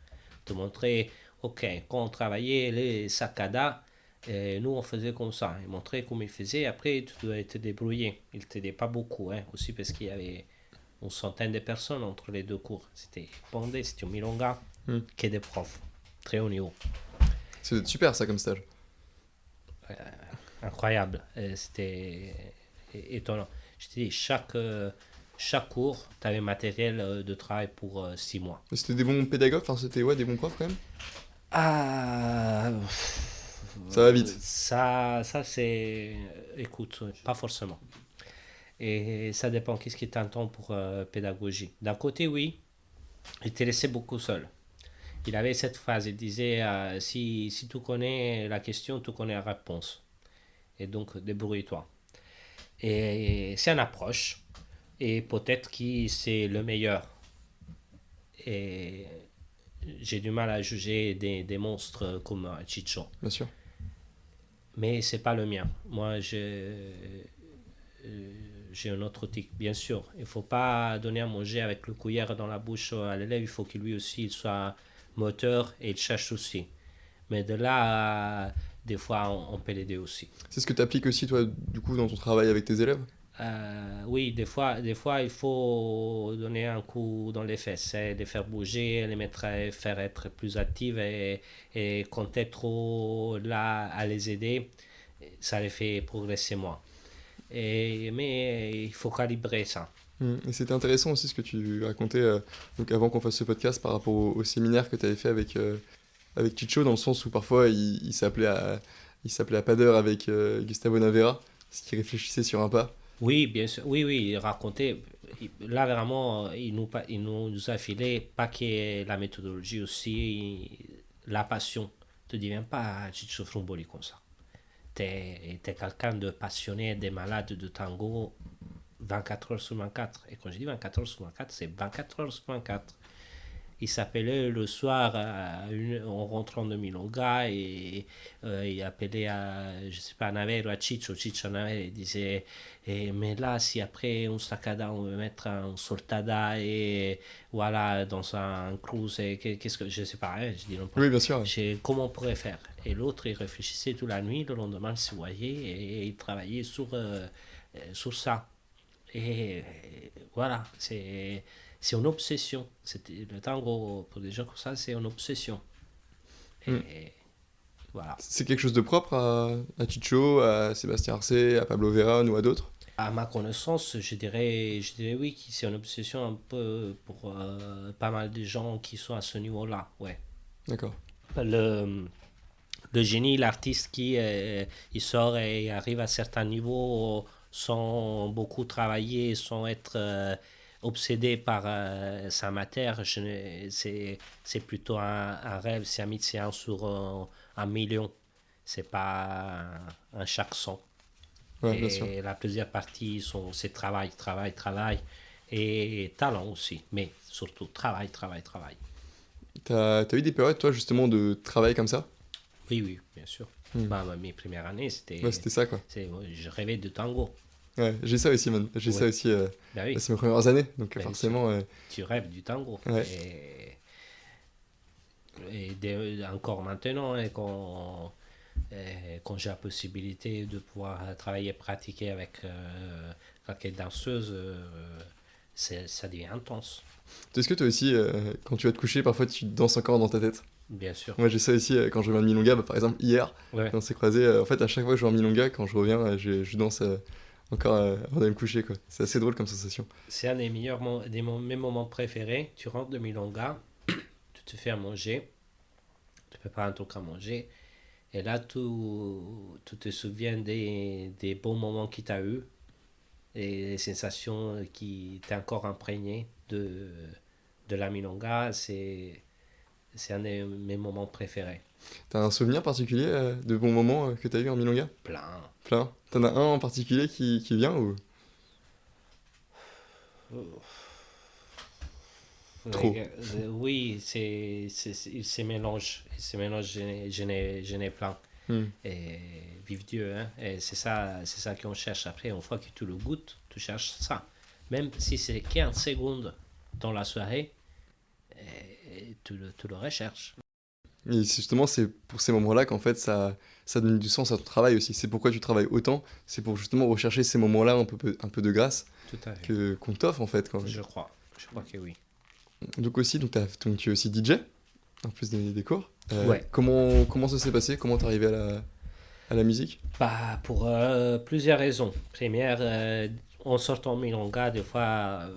de montrer, ok, quand on travaillait les sakadas, nous on faisait comme ça. Il montrait comment il faisait, après tu dois te débrouiller. Il t'aidait pas beaucoup, hein, aussi parce qu'il y avait une centaine de personnes entre les deux cours. C'était Pondé, c'était Milonga, qui est des profs, très haut niveau. C'est super ça comme stage. Incroyable, c'était étonnant. Je te dis, chaque cours, tu avais matériel de travail pour 6 mois. Mais c'était des bons pédagogues, enfin c'était ouais, des bons profs quand même? Ah, Ça va vite. ça c'est... Écoute, pas forcément. Et ça dépend qu'est-ce qui t'entend pour pédagogie. D'un côté, oui, il te laissait beaucoup seul. Il avait cette phrase, il disait, si tu connais la question, tu connais la réponse. Et donc, débrouille-toi. Et c'est une approche. Et peut-être que c'est le meilleur. Et j'ai du mal à juger des monstres comme Chicho. Bien sûr. Mais c'est pas le mien. Moi, j'ai un autre tic, bien sûr. Il ne faut pas donner à manger avec le cuillère dans la bouche à l'élève. Il faut qu'il lui aussi il soit moteur et il cherche aussi. Mais de là, des fois, on peut l'aider aussi. C'est ce que tu appliques aussi toi du coup dans ton travail avec tes élèves? Oui, des fois, il faut donner un coup dans les fesses, les faire bouger, les faire être plus actives et quand tu es trop là à les aider, ça les fait progresser moins. Mais il faut calibrer ça. Et c'était intéressant aussi ce que tu racontais donc avant qu'on fasse ce podcast par rapport au séminaire que tu avais fait avec Chicho, dans le sens où parfois il s'appelait à pas d'heure avec Gustavo Navera, parce qu'il réfléchissait sur un pas. Oui, bien sûr. Oui, il racontait. Là, vraiment, il nous a filé pas que la méthodologie aussi, la passion. Ne deviens pas Chicho Frumboli comme ça. t'es quelqu'un de passionné, de malade de tango 24 heures sur 24. Et quand je dis 24 heures sur 24, c'est 24 heures sur 24. Il s'appelait le soir en rentrant de Milonga et il appelait à, je sais pas, à Navel ou à Chicho à Navel, il disait mais là si après un sacada on veut mettre un soltada et voilà dans un cruise qu'est-ce que je sais pas hein, je dis non pas. Oui, bien sûr. Comment on pourrait faire et l'autre il réfléchissait toute la nuit, le lendemain il se voyait et il travaillait sur ça et voilà c'est une obsession. Le tango, pour des gens comme ça, c'est une obsession. Et voilà. C'est quelque chose de propre à Chicho, à Sébastien Arce, à Pablo Verón ou à d'autres? À ma connaissance, je dirais oui, que c'est une obsession un peu pour pas mal de gens qui sont à ce niveau-là. Ouais. D'accord. Le génie, l'artiste qui il sort et arrive à certains niveaux sans beaucoup travailler, sans être obsédé par sa matière, c'est plutôt un rêve, c'est un sur un million. C'est pas un chaque son. Ouais, bien sûr. Et la plusieurs parties, c'est travail, travail, travail et talent aussi, mais surtout travail, travail, travail. T'as eu des périodes, toi, justement, de travail comme ça? Oui, oui, bien sûr. Hmm. Mes premières années, Ouais, c'était ça, quoi. je rêvais de tango. Ouais, j'ai ça aussi, man. J'ai ça Ouais. aussi. Ben oui. C'est mes premières années, donc Ben, forcément. tu rêves du tango. Ouais. Encore maintenant, hein, quand j'ai la possibilité de pouvoir travailler et pratiquer avec quelques danseuses, ça devient intense. Est-ce que toi aussi, quand tu vas te coucher, parfois tu danses encore dans ta tête? Bien sûr. Moi, j'ai ça aussi quand je reviens de Milonga, bah, par exemple, hier, Ouais. on s'est croisés. En fait, à chaque fois que je vais en Milonga, quand je reviens, je danse encore avant d'aller me coucher, quoi. C'est assez drôle comme sensation. C'est un des mes moments préférés. Tu rentres de Milonga, tu te fais à manger, tu prépares un truc à manger, et là, tu te souviens des bons moments que tu as eu et les sensations qui t'ont encore imprégnées de la Milonga. C'est un de mes moments préférés. T'as un souvenir particulier de bons moments que t'as eu en Milonga? Plein. Plein. T'en as un en particulier qui vient ou? Trop. Oui, il se mélange. Je n'ai plein. Hmm. Et vive Dieu, hein. Et c'est ça qu'on cherche après. Une fois que tu le goûtes, tu cherches ça. Même si c'est 15 secondes dans la soirée, tu le recherches. Et justement, c'est pour ces moments-là qu'en fait, ça donne du sens à ton travail aussi. C'est pourquoi tu travailles autant. C'est pour justement rechercher ces moments-là un peu de grâce Tout à fait. qu'on t'offre en fait. Je crois que oui. Donc aussi, donc tu es aussi DJ, en plus des cours. Ouais. Comment ça s'est passé? Comment t'es arrivé à la musique? Bah, pour plusieurs raisons. Première, en sortant Milonga, des fois,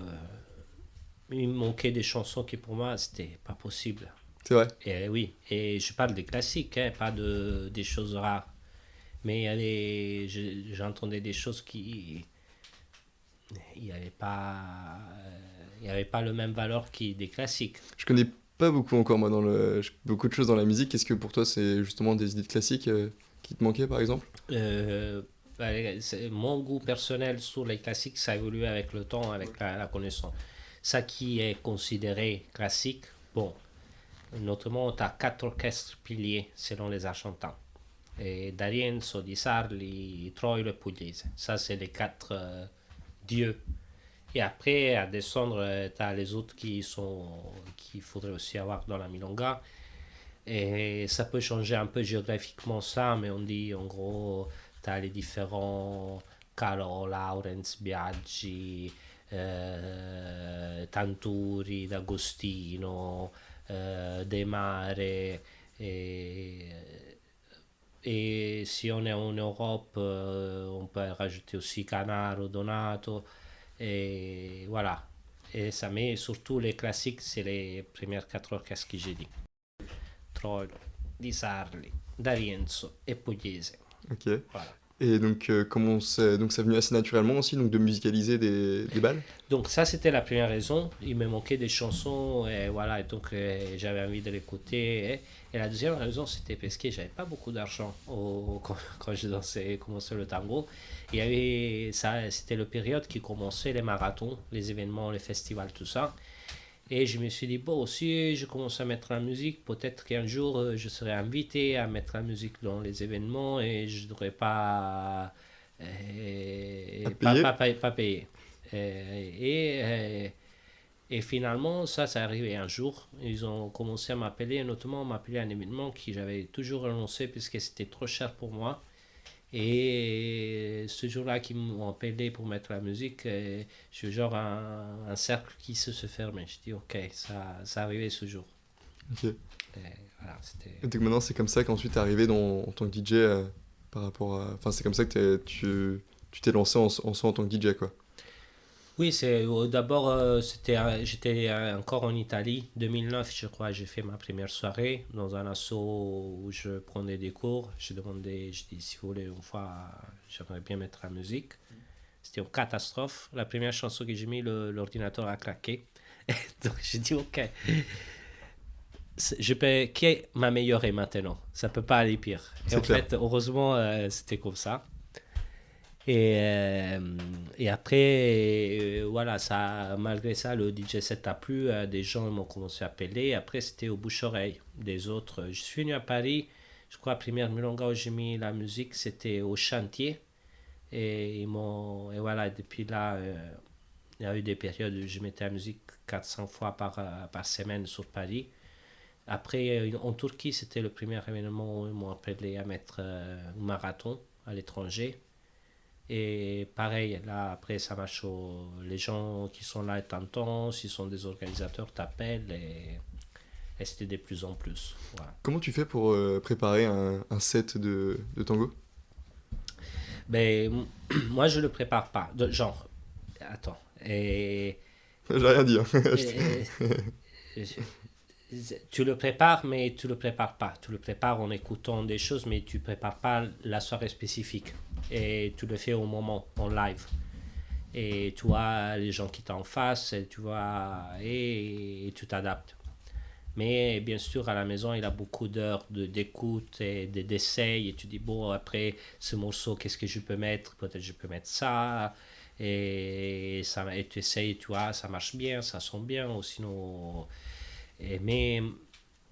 il me manquait des chansons qui pour moi, c'était pas possible. C'est vrai. Et oui, et je parle des classiques, hein, pas des choses rares. Mais j'entendais des choses qui... Il n'y avait pas... Il n'y avait pas le même valeur que des classiques. Je connais pas beaucoup encore, moi, beaucoup de choses dans la musique. Qu'est-ce que pour toi, c'est justement des idées de classiques qui te manquaient, par exemple? Mon goût personnel sur les classiques, ça évolue avec le temps, avec la connaissance. Ça qui est considéré classique, bon, notamment, tu as 4 orchestres piliers selon les argentins. Et D'Arienzo, Di Sarli, Troilo et Pugliese. Ça, c'est les 4 dieux. Et après, à descendre, tu as les autres qu'il faudrait aussi avoir dans la Milonga. Et ça peut changer un peu géographiquement ça, mais on dit en gros, tu as les différents Caro, Laurens, Biaggi, Tanturi, D'Agostino, De Mare. Et si on est en Europe, on peut rajouter aussi Canaro, Donato. Et voilà. Et ça met surtout les classiques, c'est les premières 4 orchestres que j'ai dit. Troilo, Di Sarli, D'Arienzo et Pugliese. Ok. Voilà. Et donc, donc ça venu assez naturellement aussi, donc de musicaliser des balles? Donc ça, c'était la première raison. Il me manquait des chansons et voilà, et donc j'avais envie de l'écouter. Et la deuxième raison, c'était parce que j'avais pas beaucoup d'argent quand je dansais, commençais le tango. Il y avait ça, c'était la période qui commençait les marathons, les événements, les festivals, tout ça. Et je me suis dit, bon, si je commence à mettre la musique, peut-être qu'un jour je serai invité à mettre la musique dans les événements et je ne devrais pas, À payer? pas payer. Et finalement, ça arrivé un jour. Ils ont commencé à m'appeler, notamment m'appeler à un événement que j'avais toujours renoncé parce que c'était trop cher pour moi. Et ce jour-là qu'ils m'ont appelé pour mettre la musique, je suis genre un cercle qui se fermait. Je dis ok, ça arrivait ce jour. Ok. Et voilà, c'était... Et donc maintenant, c'est comme ça qu'ensuite t'es arrivé en tant que DJ par rapport à... Enfin, c'est comme ça que tu t'es lancé en soi en tant que DJ, quoi. Oui, c'est d'abord j'étais encore en Italie 2009 je crois. J'ai fait ma première soirée dans un asso où je prenais des cours. J'ai demandé, je dis si vous voulez une fois, j'aimerais bien mettre la musique. C'était une catastrophe. La première chanson que j'ai mis, l'ordinateur a craqué. Donc j'ai dit ok, je peux qui est ma meilleure et maintenant. Ça peut pas aller pire. Et C'est en clair. fait, heureusement, c'était comme ça. Et après, voilà, ça, malgré ça, le DJ set a plu. Des gens m'ont commencé à appeler. Après, c'était au bouche-oreille des autres. Je suis venu à Paris, je crois, la première milonga où j'ai mis la musique, c'était au chantier. Et voilà, depuis là, il y a eu des périodes où je mettais la musique 400 fois par semaine sur Paris. Après, en Turquie, c'était le premier événement où ils m'ont appelé à mettre un marathon à l'étranger. Et pareil, là, après, ça marche. Les gens qui sont là t'entendent, s'ils sont des organisateurs, t'appellent et c'était de plus en plus. Voilà. Comment tu fais pour préparer un set de tango? Mais moi, je ne le prépare pas. Genre, attends. J'ai rien dit, hein. Et- tu le prépares, mais tu le prépares pas. Tu le prépares en écoutant des choses, mais tu prépares pas la soirée spécifique. Et tu le fais au moment, en live. Et tu vois les gens qui t'en face, et tu vois, et tu t'adaptes. Mais bien sûr, à la maison, il a beaucoup d'heures d'écoute et d'essais. Et tu dis, bon, après ce morceau, qu'est-ce que je peux mettre? Peut-être je peux mettre ça. Et tu essayes, tu vois, ça marche bien, ça sonne bien. Ou sinon, mais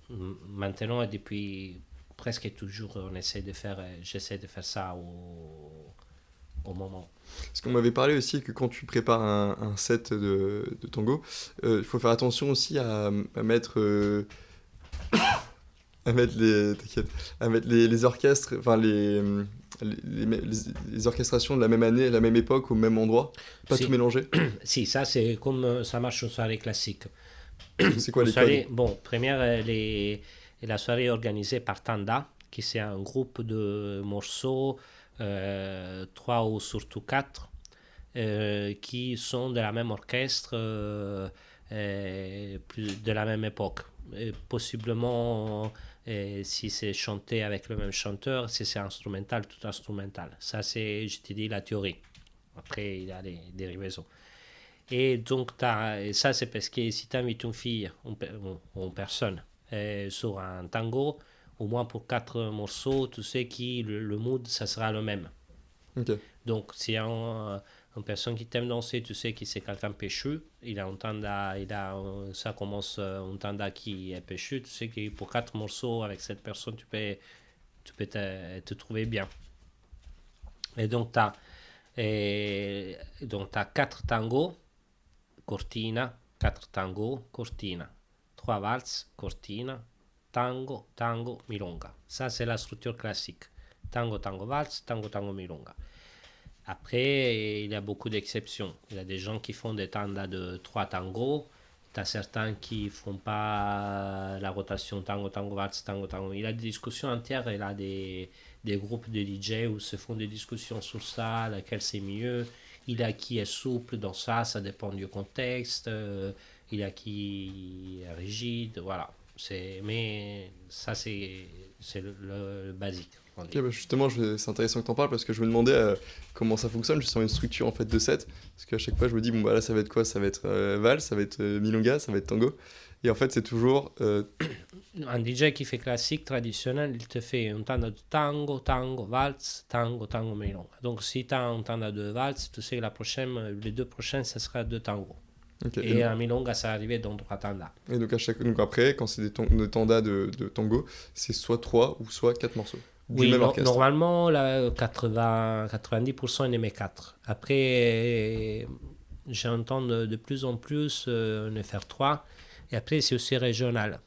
maintenant, et depuis presque toujours, j'essaie de faire ça au moment. Parce qu'on m'avait parlé aussi que quand tu prépares un set de tango, il faut faire attention aussi à mettre, t'inquiète, à mettre les orchestres, enfin les orchestrations de la même année, la même époque, au même endroit, pas tout Si, mélanger. si, ça c'est comme ça marche aux soirées classiques. C'est quoi Aux les codes? soirées, bon, première, la soirée est organisée par Tanda, qui c'est un groupe de morceaux, trois ou surtout quatre, qui sont de la même orchestre, de la même époque. Et possiblement, si c'est chanté avec le même chanteur, si c'est instrumental, tout instrumental. Ça, c'est, je te dis, la théorie. Après, il y a des dérivations. Et donc, et ça, c'est parce que si tu invites une fille ou une personne sur un tango, au moins pour quatre morceaux, tu sais que le mood, ça sera le même. Ok. Donc, s'il y a une personne qui t'aime danser, tu sais que c'est quelqu'un péchu, il a un tanda, ça commence un tanda qui est péchu, tu sais que pour quatre morceaux avec cette personne, tu peux te trouver bien. Et donc, tu as quatre tangos, cortina, quatre tangos, cortina, trois valses, cortina, tango, tango, milonga. Ça, c'est la structure classique. Tango, tango, valse, tango, tango, milonga. Après, il y a beaucoup d'exceptions. Il y a des gens qui font des tandas de trois tangos. Tu as certains qui font pas la rotation tango, tango, valse, tango, tango. Il y a des discussions entières. Il y a des groupes de DJ où se font des discussions sur ça, laquelle c'est mieux. Il y a qui est souple dans ça, ça dépend du contexte. Il y a qui est rigide, voilà. Mais ça, c'est le basique. Ok, bah justement, c'est intéressant que tu en parles parce que je me demandais comment ça fonctionne. Je sens une structure en fait de set. Parce qu'à chaque fois, je me dis, bon, bah là, ça va être quoi? Ça va être valse, ça va être milonga, ça va être tango. Et en fait, c'est toujours. Un DJ qui fait classique traditionnel, il te fait un tanda de tango, tango, valse, tango, tango, milonga. Donc si tu as un tanda de valse, tu sais que les deux prochaines, ce sera deux tango. Okay. Et un milonga, ça arrive dans trois tandas. Et donc, donc après, quand c'est des tandas de tango, c'est soit 3 ou soit 4 morceaux. Oui, normalement, là, 90% il en met 4. Après, j'entends de plus en plus ne faire 3. Et après, c'est aussi régional.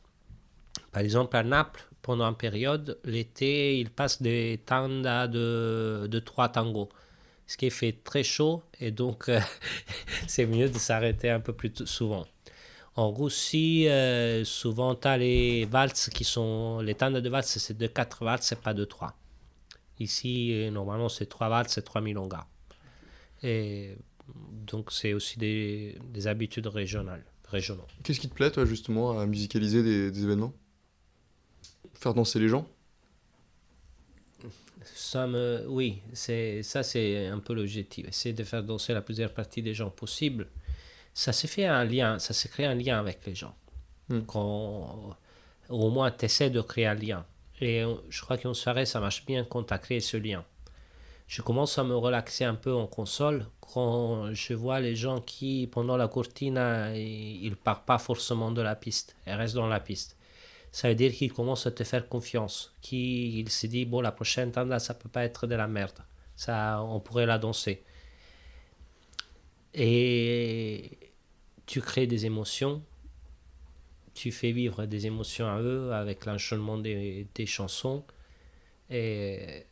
Par exemple, à Naples, pendant une période, l'été, il passe des tandas de 3 tangos. Ce qui fait très chaud et donc c'est mieux de s'arrêter un peu plus souvent. En Russie, souvent, tu as les valses qui sont. Les tandas de valse, c'est de 4 valses, c'est pas de 3. Ici, normalement, c'est 3 valses et 3 milongas. Et donc, c'est aussi des habitudes régionaux. Qu'est-ce qui te plaît, toi, justement, à musicaliser des événements? Faire danser les gens? Oui, c'est un peu l'objectif. Essayer de faire danser la plusieurs parties des gens possible. Ça se fait un lien, ça se crée un lien avec les gens. Quand, au moins, tu essaies de créer un lien. Et je crois qu'une soirée, ça marche bien quand tu as créé ce lien. Je commence à me relaxer un peu en console quand je vois les gens qui, pendant la cortina, ils ne partent pas forcément de la piste, ils restent dans la piste. Ça veut dire qu'ils commencent à te faire confiance, qu'ils se disent, bon, la prochaine tanda, ça ne peut pas être de la merde. Ça, on pourrait la danser. Et tu crées des émotions, tu fais vivre des émotions à eux avec l'enchaînement des chansons. Et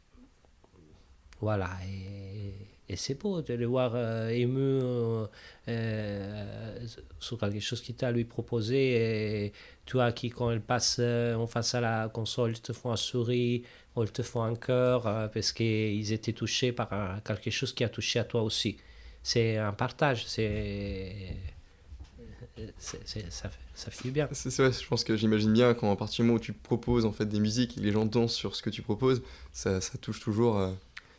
voilà, et c'est beau de les voir émus sur quelque chose qui t'a lui proposé. Et tu vois, qui quand ils passent en face à la console, ils te font un sourire, ou ils te font un cœur, parce qu'ils étaient touchés par quelque chose qui a touché à toi aussi. C'est un partage, ça fait bien. C'est vrai, je pense que j'imagine bien quand à partir du moment où tu proposes en fait des musiques et que les gens dansent sur ce que tu proposes, ça touche toujours,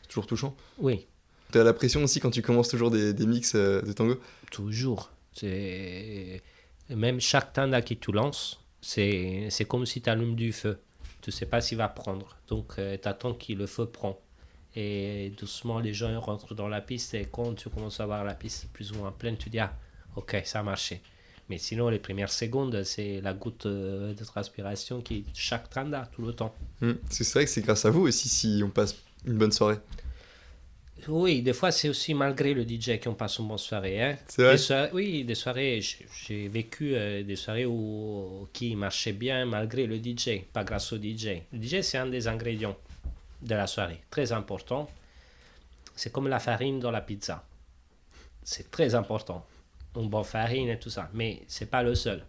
toujours touchant. Oui. T'as la pression aussi quand tu commences toujours des mix de tango? Toujours. Même chaque tanda que tu lances, c'est comme si tu allumes du feu. Tu ne sais pas s'il va prendre. Donc, tu attends que le feu prend. Et doucement, les gens rentrent dans la piste. Et quand tu commences à voir la piste plus ou moins pleine, tu dis, ah, ok, ça a marché. Mais sinon, les premières secondes, c'est la goutte de transpiration qui chaque tanda, tout le temps. C'est vrai que c'est grâce à vous aussi si on passe une bonne soirée. Oui, des fois c'est aussi malgré le DJ qu'on passe une bonne soirée. Hein. C'est vrai? Oui, des soirées, j'ai vécu des soirées qui marchaient bien malgré le DJ, pas grâce au DJ. Le DJ, c'est un des ingrédients de la soirée, très important. C'est comme la farine dans la pizza. C'est très important. Une bonne farine et tout ça, mais c'est pas le seul.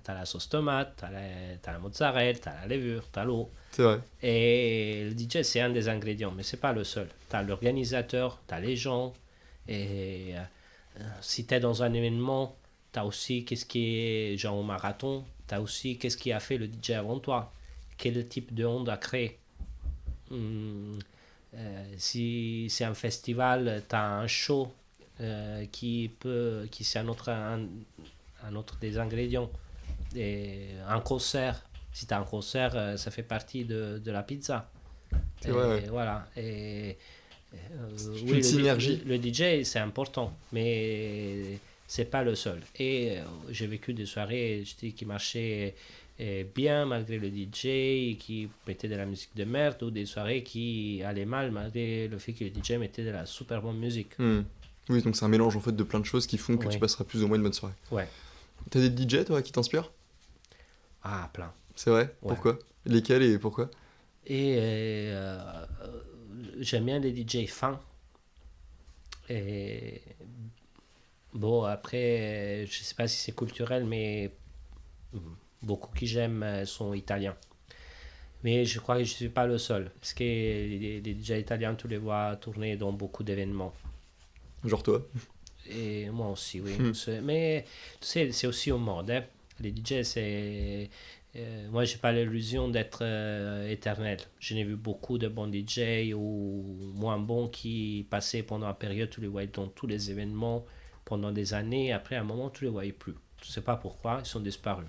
T'as la sauce tomate, t'as la mozzarella, t'as la levure, t'as l'eau. C'est vrai. Et le DJ, c'est un des ingrédients, mais c'est pas le seul. T'as l'organisateur, t'as les gens. Et si t'es dans un événement, t'as aussi qu'est-ce qui est genre au marathon, t'as aussi qu'est-ce qui a fait le DJ avant toi. Quel type de onde a créé. Si c'est un festival, t'as un show qui c'est un autre des ingrédients. Et un concert, si tu as un concert, ça fait partie de la pizza. C'est vrai, ouais. Voilà. Et, oui, une synergie. Le DJ, c'est important, mais c'est pas le seul. Et j'ai vécu des soirées qui marchaient bien malgré le DJ, et qui mettait de la musique de merde, ou des soirées qui allaient mal malgré le fait que le DJ mettait de la super bonne musique. Oui, donc c'est un mélange en fait de plein de choses qui font que tu passeras plus ou moins une bonne soirée. Ouais. T'as des DJ toi qui t'inspirent? Ah, plein. C'est vrai? Ouais. Pourquoi? Lesquels et pourquoi? Et j'aime bien les DJ fins. Et bon, après, je sais pas si c'est culturel, mais beaucoup qui j'aime sont italiens. Mais je crois que je suis pas le seul. Parce que les DJ italiens, tu les vois tourner dans beaucoup d'événements. Genre toi? Et moi aussi, oui. Mais tu sais, c'est aussi au mode. Hein. Les DJ, Moi, je n'ai pas l'illusion d'être éternel. Je n'ai vu beaucoup de bons DJ ou moins bons qui passaient pendant la période, tu les voyais dans tous les événements pendant des années. Après, à un moment, tu ne les voyais plus. Tu ne sais pas pourquoi, ils sont disparus.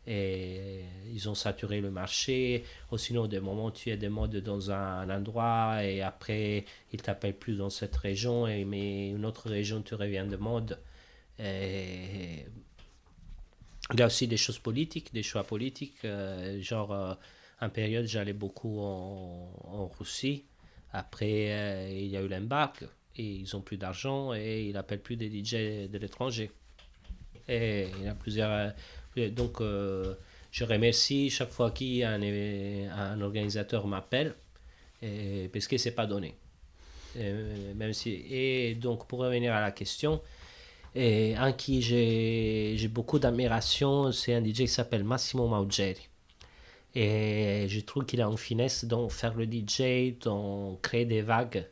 Et ils ont saturé le marché. Ou sinon, des moments, tu as des modes dans un endroit et après, ils ne t'appellent plus dans cette région, mais une autre région, tu reviens de mode. Et il y a aussi des choses politiques, des choix politiques. En période, j'allais beaucoup en Russie. Après, il y a eu l'embarque et ils n'ont plus d'argent et ils n'appellent plus des DJ de l'étranger. Et il y a plusieurs. Donc, je remercie chaque fois qu'un organisateur m'appelle parce que ce n'est pas donné. Même si, et donc, pour revenir à la question, et un qui j'ai beaucoup d'admiration, c'est un DJ qui s'appelle Massimo Maugeri. Et je trouve qu'il a une finesse dans faire le DJ, dans créer des vagues.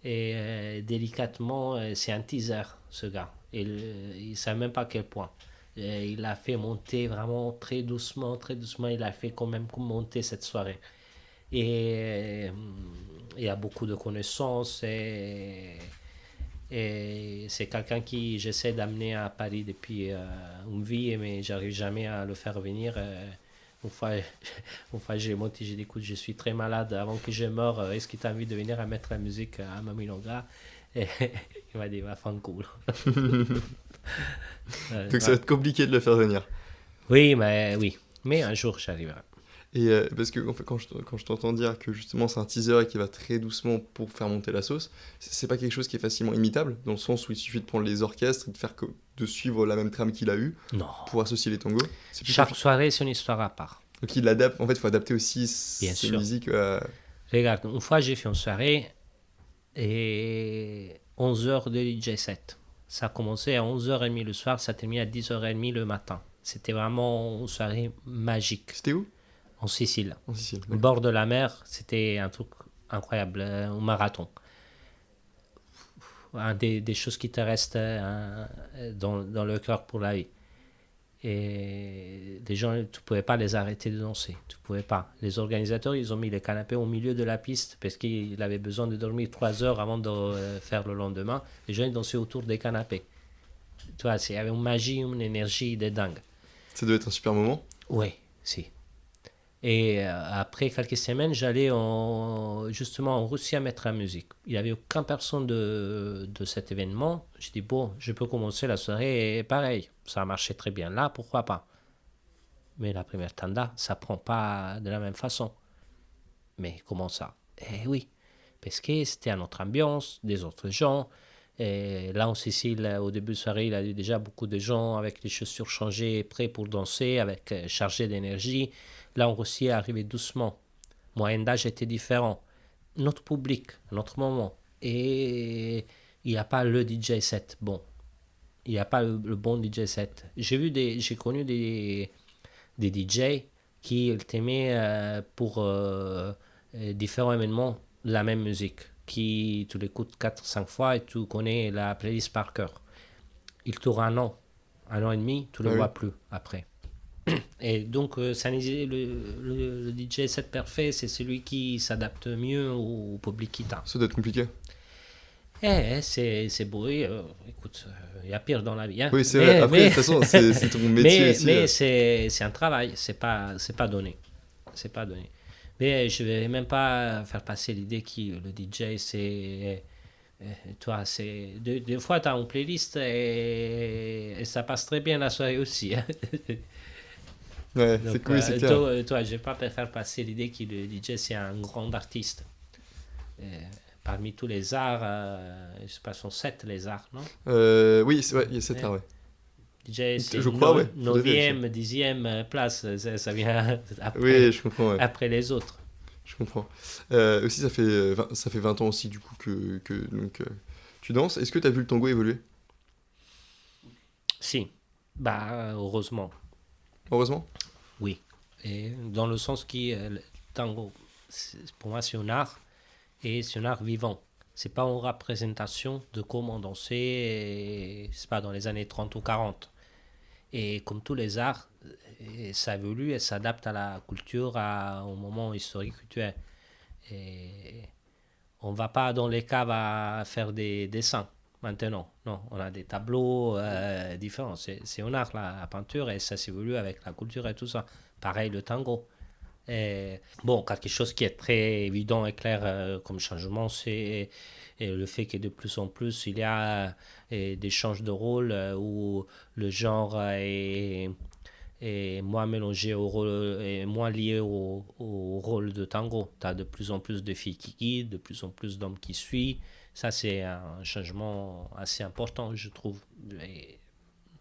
Et délicatement, c'est un teaser, ce gars. Il ne sait même pas à quel point. Et il a fait monter vraiment très doucement, il a fait quand même monter cette soirée. Et il y a beaucoup de connaissances et c'est quelqu'un qui j'essaie d'amener à Paris depuis une vie, mais j'arrive jamais à le faire venir. Une fois j'ai monté, j'ai dit écoute, je suis très malade avant que je meure, est-ce que tu as envie de venir à mettre la musique à Mamilonga? Et il m'a dit va faire cool. Donc ça va être compliqué de le faire venir. Oui, mais un jour j'arriverai. Et parce que en fait, quand je t'entends dire que justement c'est un teaser et qui va très doucement pour faire monter la sauce, c'est pas quelque chose qui est facilement imitable, dans le sens où il suffit de prendre les orchestres et de suivre la même trame qu'il a eu pour associer les tangos. Chaque soirée c'est une histoire à part. Donc il adapte, en fait il faut adapter aussi ses musiques. Regarde, une fois j'ai fait une soirée et 11h de DJ set. Ça a commencé à 11h30 le soir, ça terminait à 10h30 le matin. C'était vraiment une soirée magique. C'était où? En Sicile. Au bord de la mer, c'était un truc incroyable, un marathon. Des choses qui te restent dans le cœur pour la vie. Et les gens, tu ne pouvais pas les arrêter de danser. Tu pouvais pas. Les organisateurs, ils ont mis les canapés au milieu de la piste parce qu'ils avaient besoin de dormir 3 heures avant de faire le lendemain. Les gens, ils dansaient autour des canapés. Tu vois, il y avait une magie, une énergie de dingue. Ça devait être un super moment. Oui, si. Et après quelques semaines, j'allais justement en Russie à mettre la musique. Il n'y avait aucune personne de cet événement. J'ai dit, bon, je peux commencer la soirée et pareil. Ça a marché très bien là, pourquoi pas. Mais la première tanda, ça ne prend pas de la même façon. Mais comment ça? Eh oui, parce que c'était une autre ambiance, des autres gens. Et là en Sicile, au début de soirée, il y a eu déjà beaucoup de gens avec les chaussures changées, prêts pour danser, avec chargés d'énergie. Là, en Russie, arrivé doucement. Moyen d'âge était différent. Notre public, notre moment. Et il n'y a pas le DJ set bon. Il n'y a pas le bon DJ set. J'ai connu des DJ qui t'aimaient pour différents événements la même musique. Qui tu l'écoutes 4-5 fois et tu connais la playlist par cœur. Il tourne un an et demi, tu ne le vois plus après. Et donc, le DJ set parfait, c'est celui qui s'adapte mieux au public qui t'a. Ça doit être compliqué. C'est beau. Écoute, il y a pire dans la vie. Hein. Oui, c'est vrai. Après, de toute façon, c'est ton métier aussi. Mais c'est un travail, c'est pas donné. C'est pas donné. Mais je ne vais même pas faire passer l'idée que le DJ, c'est... Toi, c'est... Des fois, tu as une playlist et ça passe très bien la soirée aussi. Hein. Ouais, donc, c'est cool, c'est clair. Toi, je ne vais pas faire passer l'idée que le DJ, c'est un grand artiste. Parmi tous les arts, je ne sais pas, sont 7 les arts, non? Oui, il y a 7 arts, ouais. DJ, c'est je crois, ouais. 9e, 10e place, ça vient après, oui, je comprends, ouais. Après les autres. Je comprends. Aussi, ça fait 20 ans aussi, du coup, que tu danses. Est-ce que tu as vu le tango évoluer? Si, heureusement. Heureusement? Oui. Et dans le sens que le tango, pour moi, c'est un art, et c'est un art vivant. C'est pas une représentation de comment danser, c'est pas dans les années 30 ou 40. Et comme tous les arts, ça évolue et s'adapte à la culture, au moment historique que tu es. Et on ne va pas dans les caves à faire des dessins maintenant. Non, on a des tableaux différents. C'est un art, la peinture, et ça s'évolue avec la culture et tout ça. Pareil, le tango. Et, bon, quelque chose qui est très évident et clair comme changement, c'est le fait que de plus en plus, il y a des changes de rôle où le genre est moins mélangé au rôle, et moins lié au rôle de tango. Tu as de plus en plus de filles qui guident, de plus en plus d'hommes qui suivent. Ça, c'est un changement assez important, je trouve. Et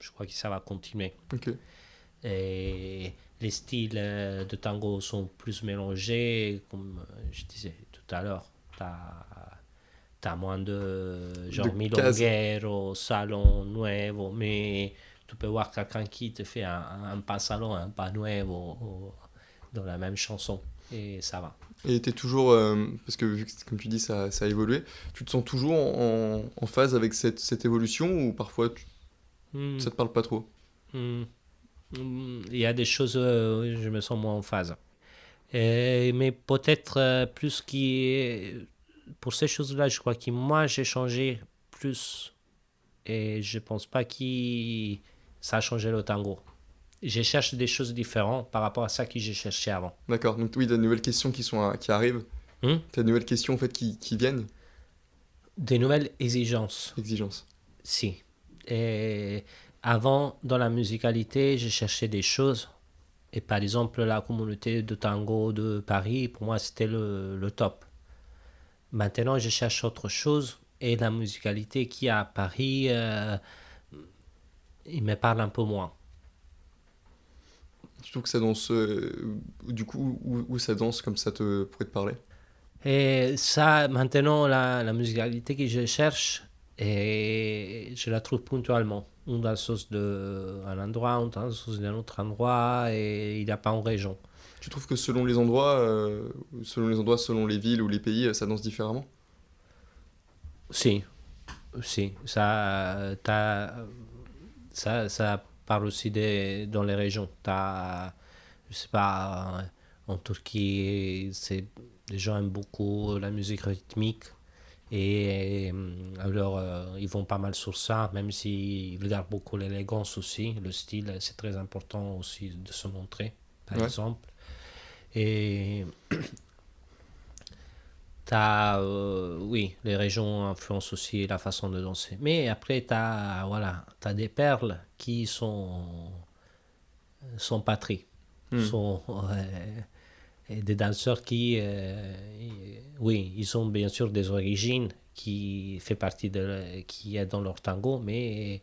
je crois que ça va continuer. Ok. Et les styles de tango sont plus mélangés, comme je disais tout à l'heure. T'as moins de genre milonguero, salon, nuevo, mais tu peux voir quelqu'un qui te fait un pas salon, un pas nuevo dans la même chanson, et ça va. Et tu es toujours, parce que vu que, comme tu dis, ça a évolué, tu te sens toujours en phase avec cette évolution ou parfois ça te parle pas trop? Il y a des choses où je me sens moins en phase. Mais peut-être plus pour ces choses-là, je crois que moi j'ai changé plus, et je pense pas que ça a changé le tango. Je cherche des choses différentes par rapport à ça que j'ai cherché avant. D'accord, donc oui, tu as de nouvelles questions qui arrivent, tu as de nouvelles questions en fait qui viennent. Des nouvelles exigences. Exigences. Si. Et avant, dans la musicalité, je cherchais des choses. Et par exemple, la communauté de tango de Paris, pour moi, c'était le top. Maintenant, je cherche autre chose. Et la musicalité qu'il y a à Paris, il me parle un peu moins. Tu trouves que ça danse, du coup, où ça danse comme ça pourrait te parler? Et ça, maintenant, la musicalité que je cherche, et je la trouve ponctuellement. Une danseuse d'un endroit, une danseuse d'un autre endroit, et il n'y a pas en région. Tu trouves que selon les endroits, selon les villes ou les pays, ça danse différemment? Si, si. Ça parle aussi dans les régions. Je sais pas, en Turquie, les gens aiment beaucoup la musique rythmique. Et alors, ils vont pas mal sur ça, même s'ils regardent beaucoup l'élégance aussi. Le style, c'est très important aussi de se montrer, par exemple. Et oui, les régions influencent aussi la façon de danser. Mais après, t'as des perles qui sont patries. Sont et des danseurs qui, oui, ils ont bien sûr des origines qui fait partie qui est dans leur tango, mais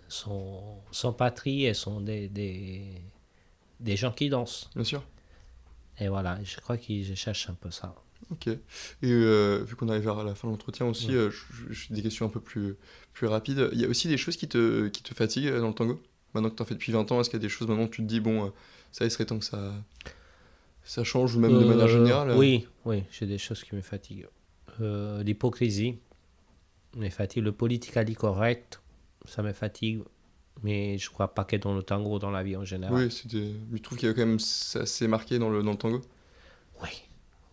sont patries et sont des gens qui dansent. Bien sûr. Et voilà, je crois que je cherche un peu ça. Ok. Et vu qu'on arrive à la fin de l'entretien aussi, j'ai des questions un peu plus rapides. Il y a aussi des choses qui te fatiguent dans le tango? Maintenant que tu en fais depuis 20 ans, est-ce qu'il y a des choses maintenant que tu te dis, bon, ça, il serait temps que ça change, ou même de manière générale? Oui, j'ai des choses qui me fatiguent. L'hypocrisie me fatigue. Le politically correct, ça me fatigue. Mais je crois pas que dans le tango, dans la vie en général. Oui, mais je trouve qu'il y a quand même assez marqué dans le tango.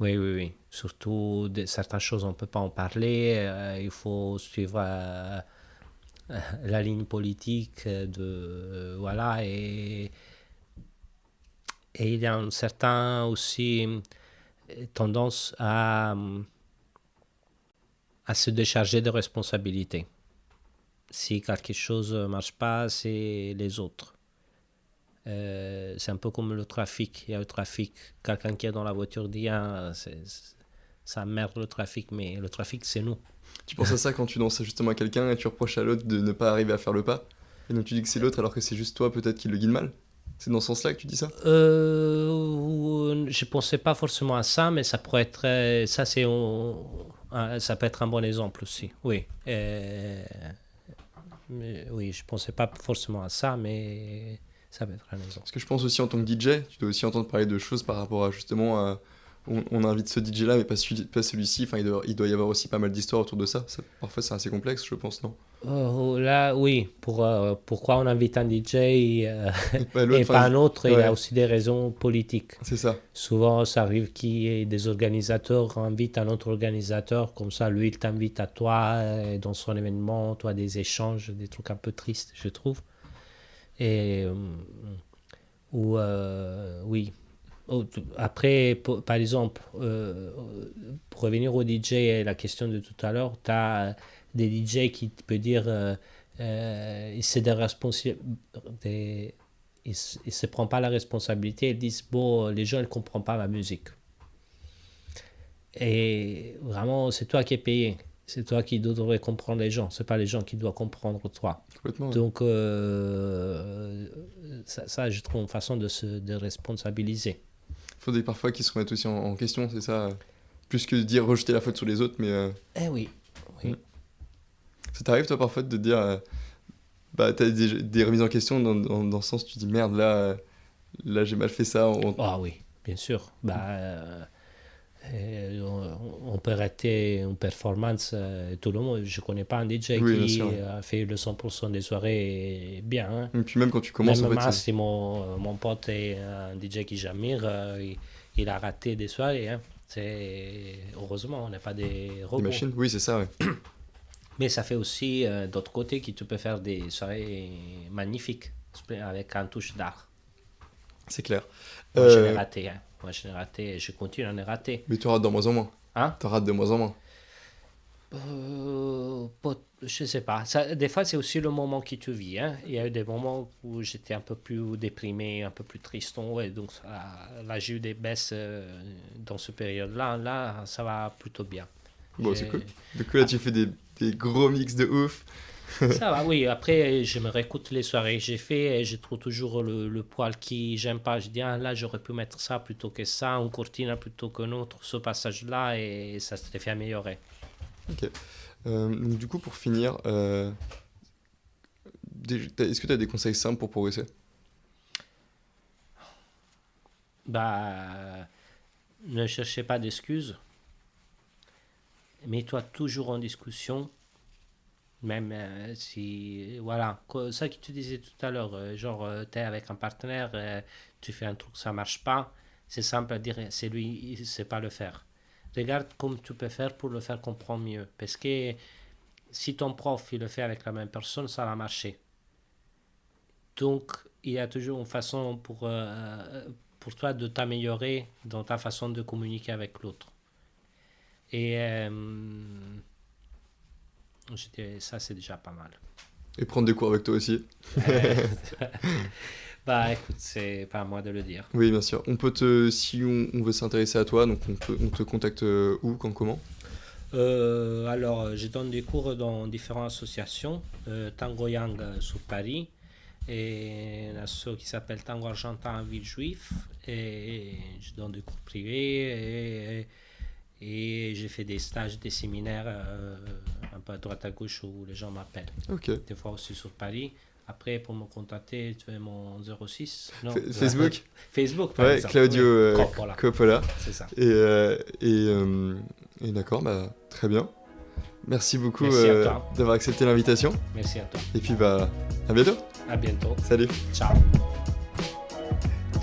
Oui. Surtout certaines choses, on ne peut pas en parler. Il faut suivre la ligne politique voilà. Et il y a une certaine aussi tendance à se décharger de responsabilités. Si quelque chose ne marche pas, c'est les autres. C'est un peu comme le trafic. Il y a le trafic. Quelqu'un qui est dans la voiture dit ça merde le trafic, mais le trafic, c'est nous. Tu penses à ça quand tu danses justement à quelqu'un et tu reproches à l'autre de ne pas arriver à faire le pas? Et donc tu dis que c'est l'autre alors que c'est juste toi peut-être qui le guide mal? C'est dans ce sens-là que tu dis ça? Je pensais pas forcément à ça, mais ça pourrait être... ça peut être un bon exemple aussi, oui. Mais, oui, je pensais pas forcément à ça, mais ça peut être un exemple. Parce que je pense aussi en tant que DJ, tu dois aussi entendre parler de choses par rapport à justement on invite ce DJ-là, mais pas celui-ci. Enfin, il doit y avoir aussi pas mal d'histoires autour de ça. Parfois, c'est assez complexe, je pense, non? Là, oui. Pourquoi on invite un DJ et L'autre, pas un autre? Il y ouais. a aussi des raisons politiques. C'est ça. Souvent, ça arrive qu'il y ait des organisateurs invitent un autre organisateur. Comme ça, lui, il t'invite à toi dans son événement. Toi, des échanges, des trucs un peu tristes, je trouve. Et... oui. Après, par exemple, pour revenir au DJ et la question de tout à l'heure, tu as des DJ qui te peuvent dire il se prend pas la responsabilité, ils disent bon, les gens ne comprennent pas ma musique. Et vraiment, c'est toi qui es payé. C'est toi qui devrais comprendre les gens. C'est pas les gens qui doivent comprendre toi. Complètement. Donc, ça, je trouve une façon de responsabiliser. Il faut parfois qu'ils se remettent aussi en question, c'est ça. Plus que de dire rejeter la faute sur les autres, mais... Oui. Ça t'arrive, toi, parfois, de te dire... t'as des remises en question dans le sens, tu dis merde, là j'ai mal fait ça. Ah oui, bien sûr. On peut rater une performance, tout le monde. Je connais pas un DJ qui a fait le 100% des soirées bien. Hein. Et puis même quand tu commences, même en fait, c'est mon pote est un DJ qui j'admire, il a raté des soirées. Hein. Heureusement, on n'est pas des robots. Des machines, oui, c'est ça, ouais. Mais ça fait aussi d'autre côté qui tu peux faire des soirées magnifiques avec un touche d'art. C'est clair. Moi, je l'ai raté. Hein. Moi, je l'ai raté et je continue à les rater. Mais tu rates de moins en moins. Hein? Tu rates de moins en moins. Je sais pas. Ça, des fois, c'est aussi le moment que tu vis. Hein. Il y a eu des moments où j'étais un peu plus déprimé, un peu plus triston. Et donc, là, j'ai eu des baisses dans cette période-là. Là, ça va plutôt bien. Bon, c'est cool. Du coup, là, tu fais des gros mix de ouf. Ça va, oui. Après, je me réécoute les soirées que j'ai fait et je trouve toujours le poil qui j'aime pas. Je dis, là, j'aurais pu mettre ça plutôt que ça, une cortina plutôt qu'un autre, ce passage-là, et ça s'est fait améliorer. Ok. Donc, du coup, pour finir, est-ce que tu as des conseils simples pour progresser? Ne cherchez pas d'excuses. Mets-toi toujours en discussion. Même si, voilà, ça que tu disais tout à l'heure, genre, tu es avec un partenaire, tu fais un truc, ça marche pas, c'est simple à dire, c'est lui, il ne sait pas le faire. Regarde comment tu peux faire pour le faire comprendre mieux. Parce que si ton prof, il le fait avec la même personne, ça va marcher. Donc, il y a toujours une façon pour toi de t'améliorer dans ta façon de communiquer avec l'autre. Et... je dirais ça, c'est déjà pas mal. Et prendre des cours avec toi aussi. Écoute, c'est pas à moi de le dire. Oui, bien sûr. Si on veut s'intéresser à toi, donc on te contacte où, quand, comment? Alors, je donne des cours dans différentes associations. Tango Yang sur Paris et une asso qui s'appelle Tango Argentin en Villejuif. Et je donne des cours privés et j'ai fait des stages, des séminaires un peu à droite à gauche où les gens m'appellent. Okay. Des fois aussi sur Paris. Après, pour me contacter, tu fais mon 06. Non, Facebook. Facebook, par exemple. Claudio Coppola. C'est ça. Et d'accord, très bien. Merci beaucoup d'avoir accepté l'invitation. Merci à toi. Et puis, à bientôt. À bientôt. Salut. Ciao.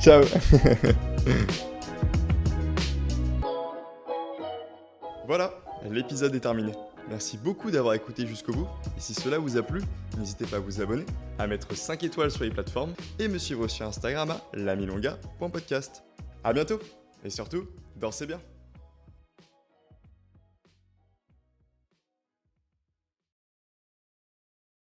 Ciao. Voilà, l'épisode est terminé. Merci beaucoup d'avoir écouté jusqu'au bout. Et si cela vous a plu, n'hésitez pas à vous abonner, à mettre 5 étoiles sur les plateformes et me suivre sur Instagram à lamilonga.podcast. À bientôt et surtout, dansez bien.